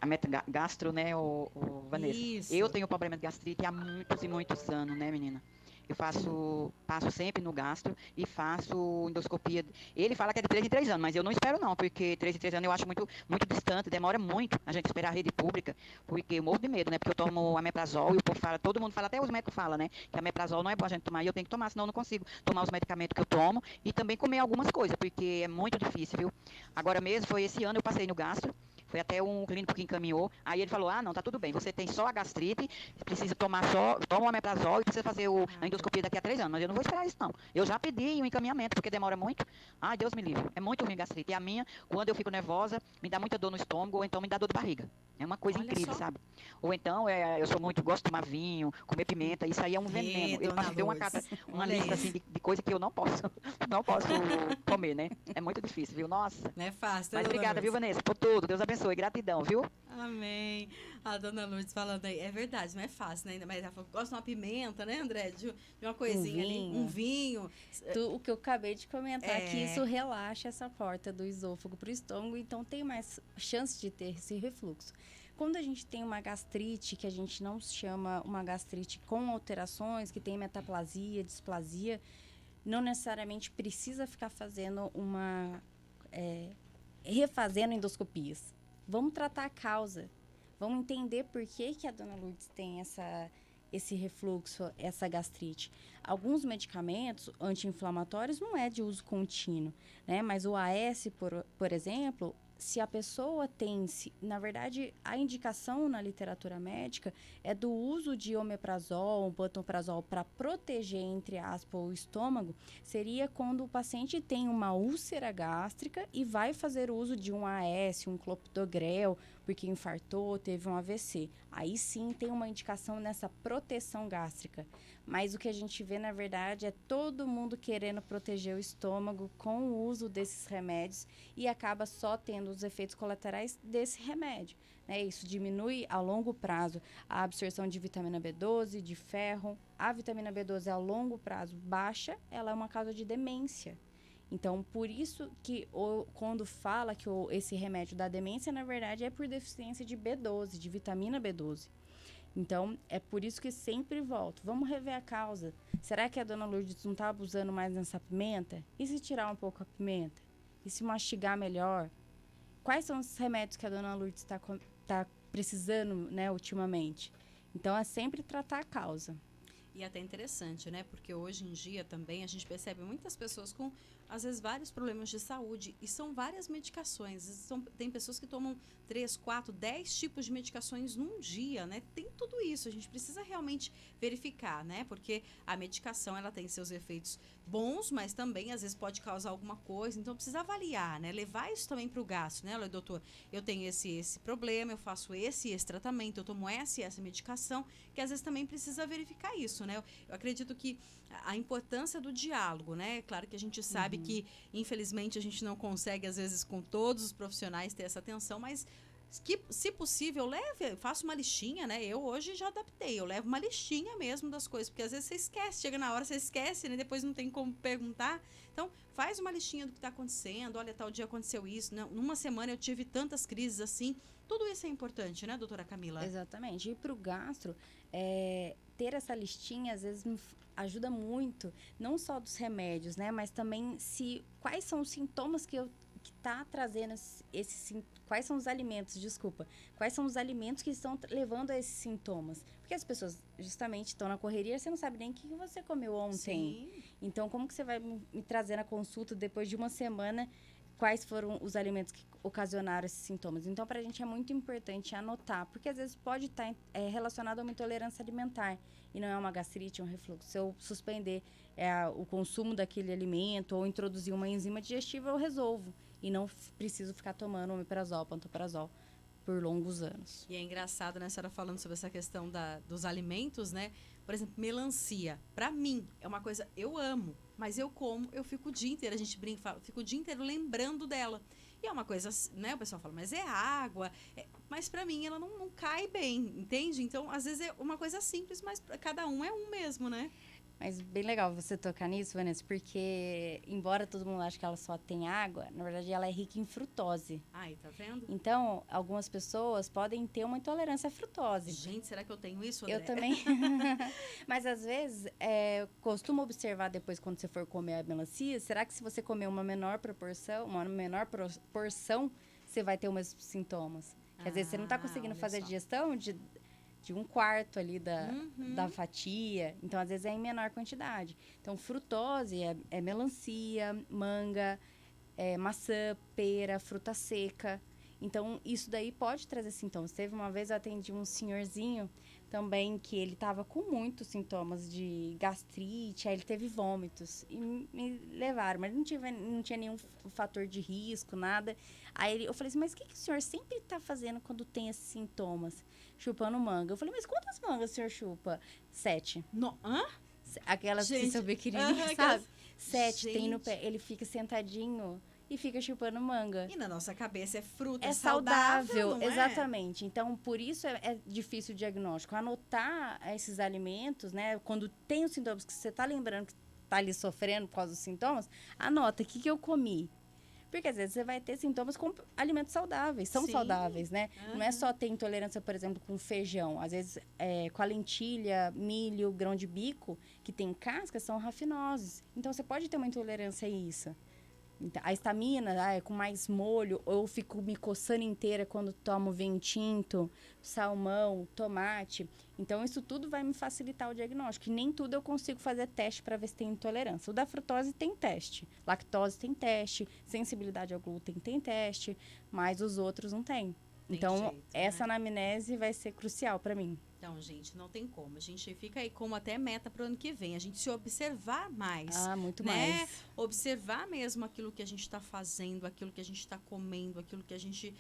a médica gastro, né, o Vanessa? Isso. Eu tenho problema de gastrite há muitos e muitos anos, né, menina? Eu passo sempre no gastro e faço endoscopia. Ele fala que é de 3 em 3 anos, mas eu não espero não, porque 3 em 3 anos eu acho muito, muito distante, demora muito a gente esperar a rede pública, porque eu morro de medo, né? Porque eu tomo omeprazol e o povo fala, todo mundo fala, até os médicos falam, né? Que omeprazol não é bom a gente tomar, e eu tenho que tomar, senão eu não consigo tomar os medicamentos que eu tomo e também comer algumas coisas, porque é muito difícil, viu? Agora mesmo, foi esse ano, eu passei no gastro, foi até um clínico que encaminhou, aí ele falou, não, tá tudo bem, você tem só a gastrite, precisa tomar toma o omeprazol e precisa fazer a endoscopia daqui a 3 anos, mas eu não vou esperar isso não. Eu já pedi um encaminhamento, porque demora muito. Ai, Deus me livre, é muito ruim a gastrite. E a minha, quando eu fico nervosa, me dá muita dor no estômago, ou então me dá dor de barriga. É uma coisa incrível, sabe? Ou então, eu sou muito, gosto de tomar vinho, comer pimenta, isso aí é um veneno. Ele passou uma lista assim, de coisa que eu não posso comer, né? É muito difícil, viu? Nossa. Não é fácil. Mas obrigada, viu, Vanessa, por tudo. Deus abençoe. Gratidão, viu? Amém. A dona Lourdes falando aí, é verdade, não é fácil, né? Mas ela falou que gosta de uma pimenta, né, André? De uma coisinha ali, um vinho. O que eu acabei de comentar, que isso relaxa essa porta do esôfago para o estômago, então tem mais chance de ter esse refluxo. Quando a gente tem uma gastrite, que a gente não chama uma gastrite com alterações, que tem metaplasia, displasia, não necessariamente precisa ficar fazendo refazendo endoscopias. Vamos tratar a causa. Vamos entender por que a dona Lourdes tem esse refluxo, essa gastrite. Alguns medicamentos anti-inflamatórios não é de uso contínuo, né? Mas o AS, por exemplo, se a pessoa tem, na verdade, a indicação na literatura médica é do uso de omeprazol, um pantoprazol para proteger, entre aspas, o estômago, seria quando o paciente tem uma úlcera gástrica e vai fazer uso de um AS, um clopidogrel, porque infartou, teve um AVC. Aí sim tem uma indicação nessa proteção gástrica. Mas o que a gente vê, na verdade, é todo mundo querendo proteger o estômago com o uso desses remédios e acaba só tendo os efeitos colaterais desse remédio, né? Isso diminui a longo prazo a absorção de vitamina B12, de ferro. A vitamina B12 a longo prazo baixa, ela é uma causa de demência. Então, por isso que quando fala que esse remédio da demência, na verdade, é por deficiência de B12, de vitamina B12. Então, é por isso que sempre volto. Vamos rever a causa. Será que a dona Lourdes não está abusando mais dessa pimenta? E se tirar um pouco a pimenta? E se mastigar melhor? Quais são os remédios que a dona Lourdes está precisando, né, ultimamente? Então, é sempre tratar a causa. E até interessante, né? Porque hoje em dia também a gente percebe muitas pessoas com, às vezes, vários problemas de saúde. E são várias medicações. Tem pessoas que tomam 3, 4, 10 tipos de medicações num dia, né? Tem tudo isso. A gente precisa realmente verificar, né? Porque a medicação, ela tem seus efeitos bons, mas também, às vezes, pode causar alguma coisa. Então, precisa avaliar, né? Levar isso também para o gasto, né? Olha, doutor, eu tenho esse problema, eu faço esse tratamento, eu tomo essa medicação, que às vezes também precisa verificar isso, né? Eu acredito que a importância do diálogo, né? Claro que a gente sabe que, infelizmente, a gente não consegue, às vezes, com todos os profissionais ter essa atenção, mas que, se possível, faça uma listinha, né? Eu hoje já adaptei, eu levo uma listinha mesmo das coisas, porque às vezes você esquece, chega na hora, você esquece, né? Depois não tem como perguntar. Então, faz uma listinha do que está acontecendo, olha, tal dia aconteceu isso, né? Numa semana eu tive tantas crises assim. Tudo isso é importante, né, doutora Camila? Exatamente. E para o gastro, ter essa listinha, às vezes, ajuda muito, não só dos remédios, né? Mas também quais são os sintomas que está trazendo quais são os alimentos, quais são os alimentos que estão levando a esses sintomas. Porque as pessoas justamente estão na correria, você não sabe nem o que você comeu ontem. Sim. Então, como que você vai me trazer na consulta depois de uma semana quais foram os alimentos que ocasionaram esses sintomas? Então, para a gente é muito importante anotar, porque às vezes pode estar relacionado a uma intolerância alimentar e não é uma gastrite, um refluxo. Se eu suspender o consumo daquele alimento ou introduzir uma enzima digestiva, eu resolvo. E não preciso ficar tomando omeprazol, pantoprazol por longos anos. E é engraçado, né, a senhora falando sobre essa questão dos alimentos, né? Por exemplo, melancia. Para mim, é uma coisa, eu amo, mas eu fico o dia inteiro, a gente brinca, fala, fico o dia inteiro lembrando dela. E é uma coisa, né, o pessoal fala, mas é água. Mas para mim, ela não cai bem, entende? Então, às vezes é uma coisa simples, mas para cada um é um mesmo, né? Mas bem legal você tocar nisso, Vanessa, porque embora todo mundo ache que ela só tem água, na verdade ela é rica em frutose. Ai, tá vendo? Então, algumas pessoas podem ter uma intolerância à frutose. Gente, será que eu tenho isso, André? Eu também. Mas às vezes, costumo observar depois quando você for comer a melancia, será que se você comer uma menor porção, você vai ter os mesmos sintomas? Porque às vezes você não está conseguindo fazer a digestão de um quarto ali da fatia. Então, às vezes, é em menor quantidade. Então, frutose é melancia, manga, maçã, pera, fruta seca. Então, isso daí pode trazer sintomas. Teve uma vez, eu atendi um senhorzinho também que ele estava com muitos sintomas de gastrite, aí ele teve vômitos. E me levaram, mas não tinha nenhum fator de risco, nada. Aí eu falei assim, mas o que o senhor sempre está fazendo quando tem esses sintomas? Chupando manga. Eu falei, mas quantas mangas o senhor chupa? 7. Hã? Aquelas que são pequenininhas, sabe? 7 tem no pé. Ele fica sentadinho e fica chupando manga. E na nossa cabeça é fruta, é saudável, não exatamente. Então, por isso é difícil o diagnóstico. Anotar esses alimentos, né? Quando tem os sintomas que você está lembrando que está ali sofrendo por causa dos sintomas, anota o que eu comi. Porque às vezes você vai ter sintomas com alimentos saudáveis, são saudáveis, né? Não é só ter intolerância, por exemplo, com feijão. Às vezes, com a lentilha, milho, grão de bico, que tem casca, são rafinosos. Então, você pode ter uma intolerância a isso. A estamina, é com mais molho, ou eu fico me coçando inteira quando tomo vinho tinto, salmão, tomate. Então, isso tudo vai me facilitar o diagnóstico. E nem tudo eu consigo fazer teste para ver se tem intolerância. O da frutose tem teste, lactose tem teste, sensibilidade ao glúten tem teste, mas os outros não tem. Então, essa anamnese vai ser crucial para mim. Então, gente, não tem como. A gente fica aí como até meta para o ano que vem. A gente se observar mais. Muito né? mais. Observar mesmo aquilo que a gente está fazendo, aquilo que a gente está comendo, aquilo que a gente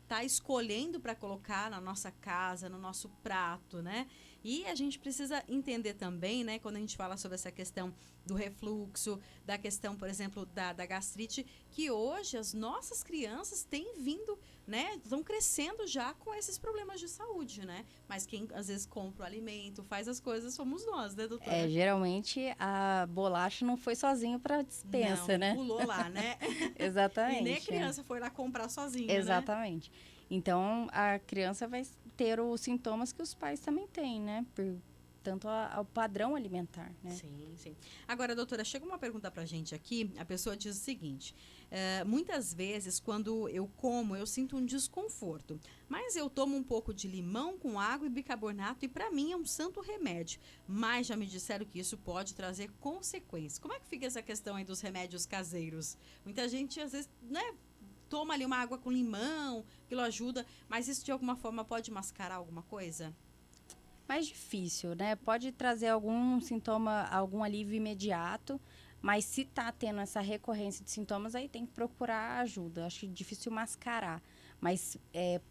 tá escolhendo para colocar na nossa casa, no nosso prato, né? E a gente precisa entender também, né, quando a gente fala sobre essa questão do refluxo, da questão, por exemplo, da gastrite, que hoje as nossas crianças têm vindo, né, estão crescendo já com esses problemas de saúde, né? Mas quem às vezes compra o alimento, faz as coisas, somos nós, né, doutora? Geralmente a bolacha não foi sozinho para dispensa, né? Pulou lá, né? Exatamente. E nem a criança foi lá comprar sozinha, exatamente. Né? Então, a criança vai ter os sintomas que os pais também têm, né? Tanto ao padrão alimentar, né? Sim. Agora, doutora, chega uma pergunta pra gente aqui. A pessoa diz o seguinte: muitas vezes, quando eu como, eu sinto um desconforto. Mas eu tomo um pouco de limão com água e bicarbonato e pra mim é um santo remédio. Mas já me disseram que isso pode trazer consequências. Como é que fica essa questão aí dos remédios caseiros? Muita gente, às vezes, né, toma ali uma água com limão, aquilo ajuda, mas isso de alguma forma pode mascarar alguma coisa? Mais difícil, né? Pode trazer algum sintoma, algum alívio imediato, mas se tá tendo essa recorrência de sintomas, aí tem que procurar ajuda. Acho difícil mascarar, mas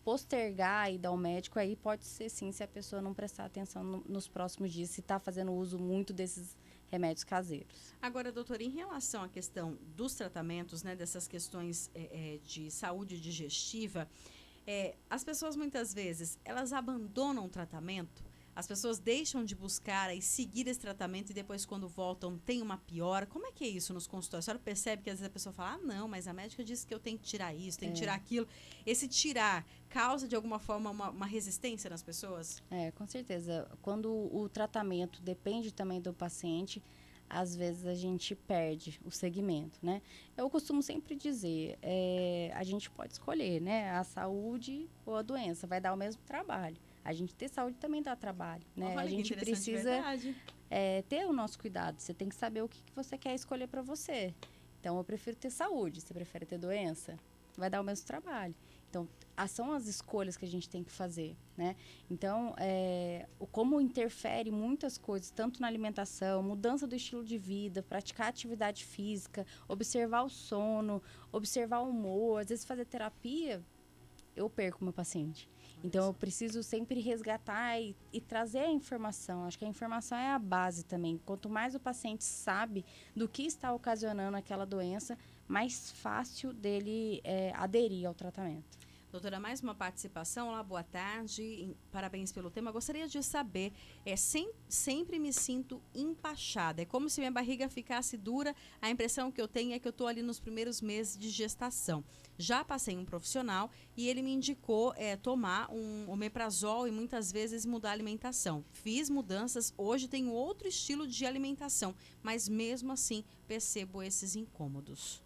postergar e dar ao médico aí pode ser sim, se a pessoa não prestar atenção nos próximos dias, se tá fazendo uso muito desses remédios caseiros. Agora, doutora, em relação à questão dos tratamentos, né, dessas questões de saúde digestiva, as pessoas muitas vezes, elas abandonam o tratamento, as pessoas deixam de buscar e seguir esse tratamento e depois quando voltam tem uma piora. Como é que é isso nos consultórios? A senhora percebe que às vezes a pessoa fala, não, mas a médica disse que eu tenho que tirar isso, tenho que tirar aquilo. Esse tirar causa de alguma forma uma resistência nas pessoas? Com certeza. Quando o tratamento depende também do paciente, às vezes a gente perde o segmento, né? Eu costumo sempre dizer, a gente pode escolher, né? A saúde ou a doença, vai dar o mesmo trabalho. A gente ter saúde também dá trabalho, né? Olha, a gente precisa ter o nosso cuidado. Você tem que saber o que você quer escolher para você. Então, eu prefiro ter saúde. Você prefere ter doença? Vai dar o mesmo trabalho. Então, são as escolhas que a gente tem que fazer, né? Então, como interfere muitas coisas, tanto na alimentação, mudança do estilo de vida, praticar atividade física, observar o sono, observar o humor, às vezes fazer terapia, eu perco meu paciente. Então, eu preciso sempre resgatar e trazer a informação. Acho que a informação é a base também. Quanto mais o paciente sabe do que está ocasionando aquela doença, mais fácil dele aderir ao tratamento. Doutora, mais uma participação. Olá, boa tarde. Parabéns pelo tema. Gostaria de saber, sempre me sinto empachada. É como se minha barriga ficasse dura. A impressão que eu tenho é que eu estou ali nos primeiros meses de gestação. Já passei um profissional e ele me indicou tomar um omeprazol e muitas vezes mudar a alimentação. Fiz mudanças, hoje tenho outro estilo de alimentação, mas mesmo assim percebo esses incômodos.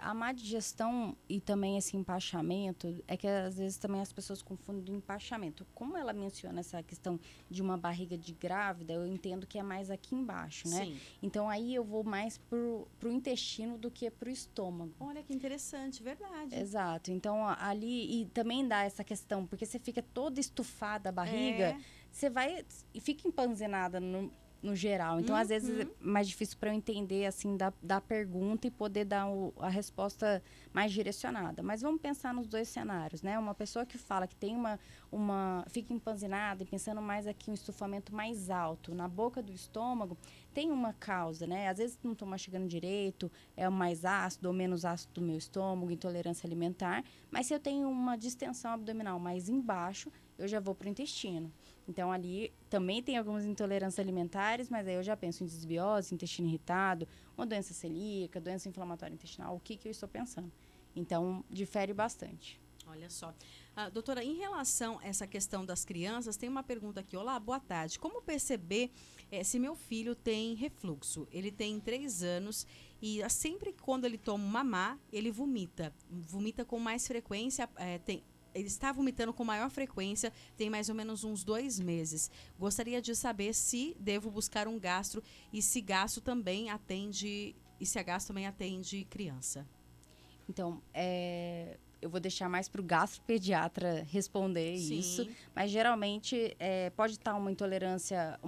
A má digestão e também esse empachamento, é que às vezes também as pessoas confundem o empachamento. Como ela menciona essa questão de uma barriga de grávida, eu entendo que é mais aqui embaixo, né? Sim. Então aí eu vou mais pro intestino do que pro estômago. Olha que interessante, verdade. Exato. Então ali, e também dá essa questão, porque você fica toda estufada a barriga, você vai e fica empanzinada no geral. Então, às vezes, é mais difícil para eu entender, assim, da pergunta e poder dar a resposta mais direcionada. Mas vamos pensar nos dois cenários, né? Uma pessoa que fala que tem fica empanzinada e pensando mais aqui um estufamento mais alto na boca do estômago, tem uma causa, né? Às vezes não estou mastigando direito, é o mais ácido ou menos ácido do meu estômago, intolerância alimentar. Mas se eu tenho uma distensão abdominal mais embaixo, eu já vou para o intestino. Então, ali também tem algumas intolerâncias alimentares, mas aí eu já penso em desbiose, intestino irritado, uma doença celíaca, doença inflamatória intestinal, o que eu estou pensando. Então, difere bastante. Olha só. Doutora, em relação a essa questão das crianças, tem uma pergunta aqui. Olá, boa tarde. Como perceber se meu filho tem refluxo? Ele tem 3 anos e sempre quando ele toma mamá, ele vomita. Vomita com mais frequência, ele está vomitando com maior frequência, tem mais ou menos uns 2 meses. Gostaria de saber se devo buscar um gastro e se gastro também atende, criança. Então, eu vou deixar mais para o gastropediatra responder isso, mas geralmente pode estar uma intolerância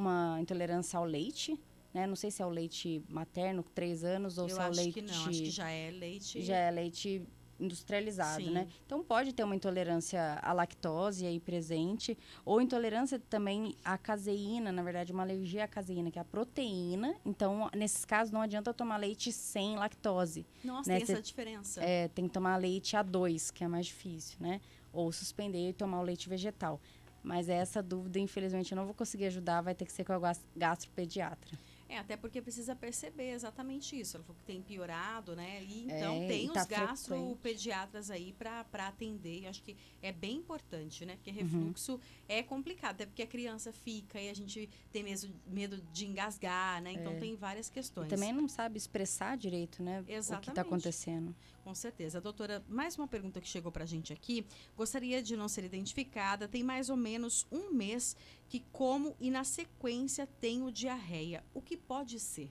ao leite, né? Não sei se é o leite materno, 3 anos, ou se é o leite... Eu acho que não, acho que já é leite... Já é leite industrializado, né? Então, pode ter uma intolerância à lactose aí presente, ou intolerância também à caseína, na verdade, uma alergia à caseína, que é a proteína. Então, nesses casos, não adianta tomar leite sem lactose. Nossa, né? tem essa diferença. Tem que tomar leite A2, que é mais difícil, né? Ou suspender e tomar o leite vegetal. Mas essa dúvida, infelizmente, eu não vou conseguir ajudar, vai ter que ser com a gastropediatra. Até porque precisa perceber exatamente isso. Ela falou que tem piorado, né? E então tem tá os gastropediatras aí para atender. E acho que é bem importante, né? Porque refluxo é complicado, até porque a criança fica e a gente tem medo de engasgar, né? Então tem várias questões. E também não sabe expressar direito, né? Exatamente. O que está acontecendo. Com certeza. Doutora, mais uma pergunta que chegou para a gente aqui. Gostaria de não ser identificada. Tem mais ou menos 1 mês que como e na sequência tenho diarreia. O que pode ser?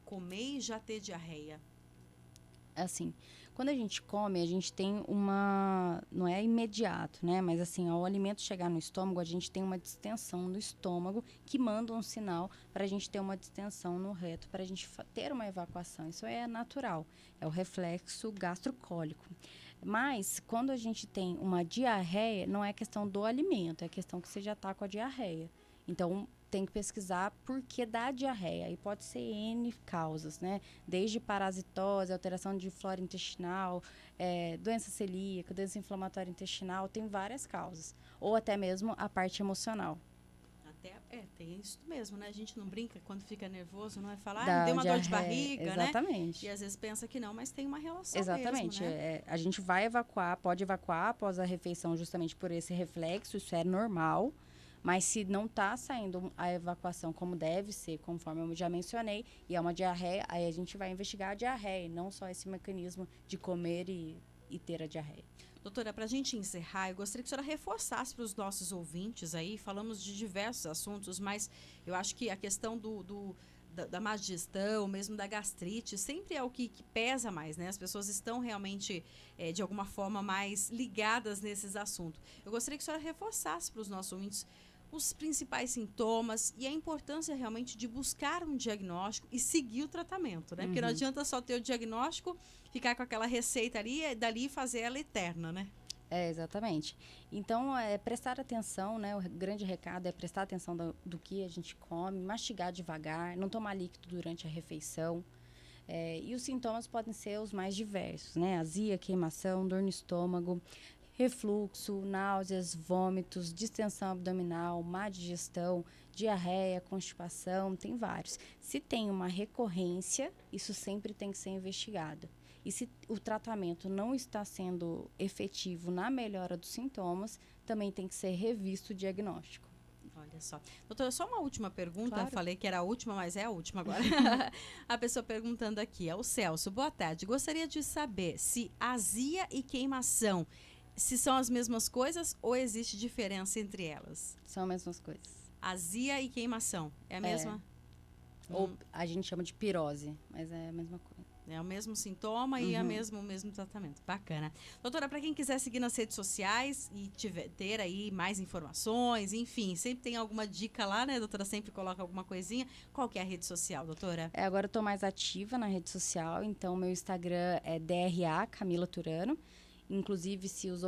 Comer e já ter diarreia? Assim, quando a gente come, a gente tem não é imediato, né? Mas assim, ao alimento chegar no estômago, a gente tem uma distensão do estômago que manda um sinal para a gente ter uma distensão no reto, para a gente ter uma evacuação. Isso é natural, é o reflexo gastrocólico. Mas, quando a gente tem uma diarreia, não é questão do alimento, é questão que você já está com a diarreia. Então, tem que pesquisar por que dá diarreia. E pode ser N causas, né? Desde parasitose, alteração de flora intestinal, doença celíaca, doença inflamatória intestinal, tem várias causas. Ou até mesmo a parte emocional. Tem isso mesmo, né? A gente não brinca quando fica nervoso, não é falar, deu uma dor de barriga, exatamente. Né? E às vezes pensa que não, mas tem uma relação exatamente. mesmo, né? A gente vai evacuar, pode evacuar após a refeição justamente por esse reflexo, isso é normal. Mas se não está saindo a evacuação como deve ser, conforme eu já mencionei, e é uma diarreia, aí a gente vai investigar a diarreia, não só esse mecanismo de comer e ter a diarreia. Doutora, para a gente encerrar, eu gostaria que a senhora reforçasse para os nossos ouvintes aí, falamos de diversos assuntos, mas eu acho que a questão da má digestão, mesmo da gastrite, sempre é o que pesa mais, né? As pessoas estão realmente, de alguma forma, mais ligadas nesses assuntos. Eu gostaria que a senhora reforçasse para os nossos ouvintes os principais sintomas e a importância realmente de buscar um diagnóstico e seguir o tratamento, né? Porque não adianta só ter o diagnóstico, ficar com aquela receita ali e dali fazer ela eterna, né? Exatamente. Então, prestar atenção, né? O grande recado é prestar atenção do que a gente come, mastigar devagar, não tomar líquido durante a refeição. E os sintomas podem ser os mais diversos, né? Azia, queimação, dor no estômago, refluxo, náuseas, vômitos, distensão abdominal, má digestão, diarreia, constipação, tem vários. Se tem uma recorrência, isso sempre tem que ser investigado. E se o tratamento não está sendo efetivo na melhora dos sintomas, também tem que ser revisto o diagnóstico. Olha só. Doutora, só uma última pergunta. Claro. Falei que era a última, mas é a última agora. A pessoa perguntando aqui é o Celso. Boa tarde. Gostaria de saber se azia e queimação, se são as mesmas coisas ou existe diferença entre elas? São as mesmas coisas. Azia e queimação, é a mesma? Ou a gente chama de pirose, mas é a mesma coisa. É o mesmo sintoma e o mesmo tratamento. Bacana. Doutora, para quem quiser seguir nas redes sociais e ter aí mais informações, enfim, sempre tem alguma dica lá, né, doutora? Sempre coloca alguma coisinha. Qual que é a rede social, doutora? Agora eu tô mais ativa na rede social, então meu Instagram é DRA Camila Turano. Inclusive, se os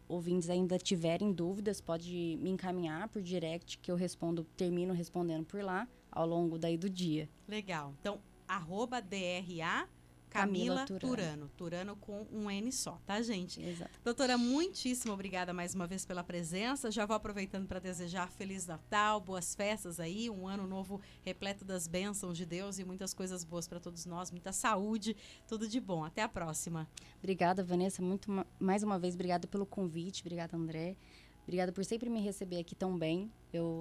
ouvintes ainda tiverem dúvidas, pode me encaminhar por direct, que eu termino respondendo por lá ao longo daí do dia. Legal. Então, @DRA Camila Turano. Turano com um N só, tá, gente? Exato. Doutora, muitíssimo obrigada mais uma vez pela presença. Já vou aproveitando para desejar Feliz Natal, boas festas aí, um ano novo repleto das bênçãos de Deus e muitas coisas boas para todos nós, muita saúde, tudo de bom. Até a próxima. Obrigada, Vanessa. Mais uma vez, obrigada pelo convite. Obrigada, André. Obrigada por sempre me receber aqui tão bem.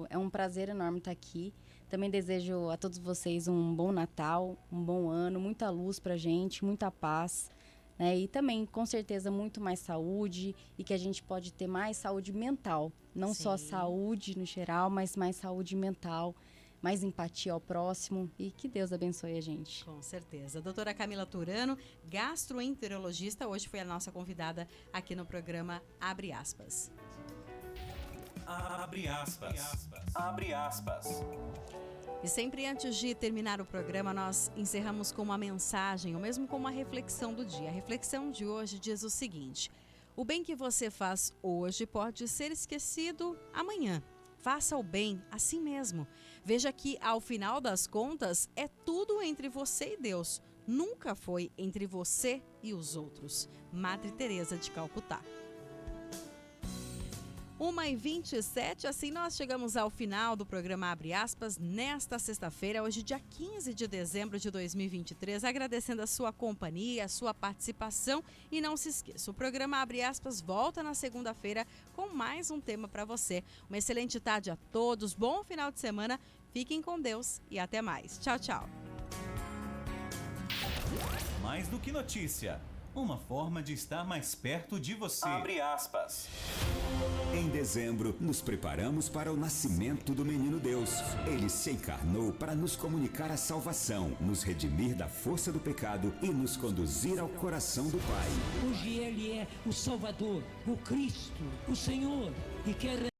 É um prazer enorme estar aqui. Também desejo a todos vocês um bom Natal, um bom ano, muita luz pra gente, muita paz, né? E também, com certeza, muito mais saúde e que a gente pode ter mais saúde mental. Não só saúde no geral, mas mais saúde mental, mais empatia ao próximo e que Deus abençoe a gente. Com certeza. Doutora Camila Turano, gastroenterologista, hoje foi a nossa convidada aqui no programa Abre Aspas. Abre aspas. Abre aspas. E sempre antes de terminar o programa, nós encerramos com uma mensagem, ou mesmo com uma reflexão do dia. A reflexão de hoje diz o seguinte: o bem que você faz hoje pode ser esquecido amanhã. Faça o bem assim mesmo. Veja que, ao final das contas, é tudo entre você e Deus. Nunca foi entre você e os outros. Madre Teresa de Calcutá. 1h27, assim nós chegamos ao final do programa Abre Aspas, nesta sexta-feira, hoje dia 15 de dezembro de 2023, agradecendo a sua companhia, a sua participação e não se esqueça, o programa Abre Aspas volta na segunda-feira com mais um tema para você. Uma excelente tarde a todos, bom final de semana, fiquem com Deus e até mais. Tchau, tchau. Mais do que notícia, uma forma de estar mais perto de você. Abre aspas. Em dezembro, nos preparamos para o nascimento do Menino Deus. Ele se encarnou para nos comunicar a salvação, nos redimir da força do pecado e nos conduzir ao coração do Pai. Hoje ele é o Salvador, o Cristo, o Senhor, e quer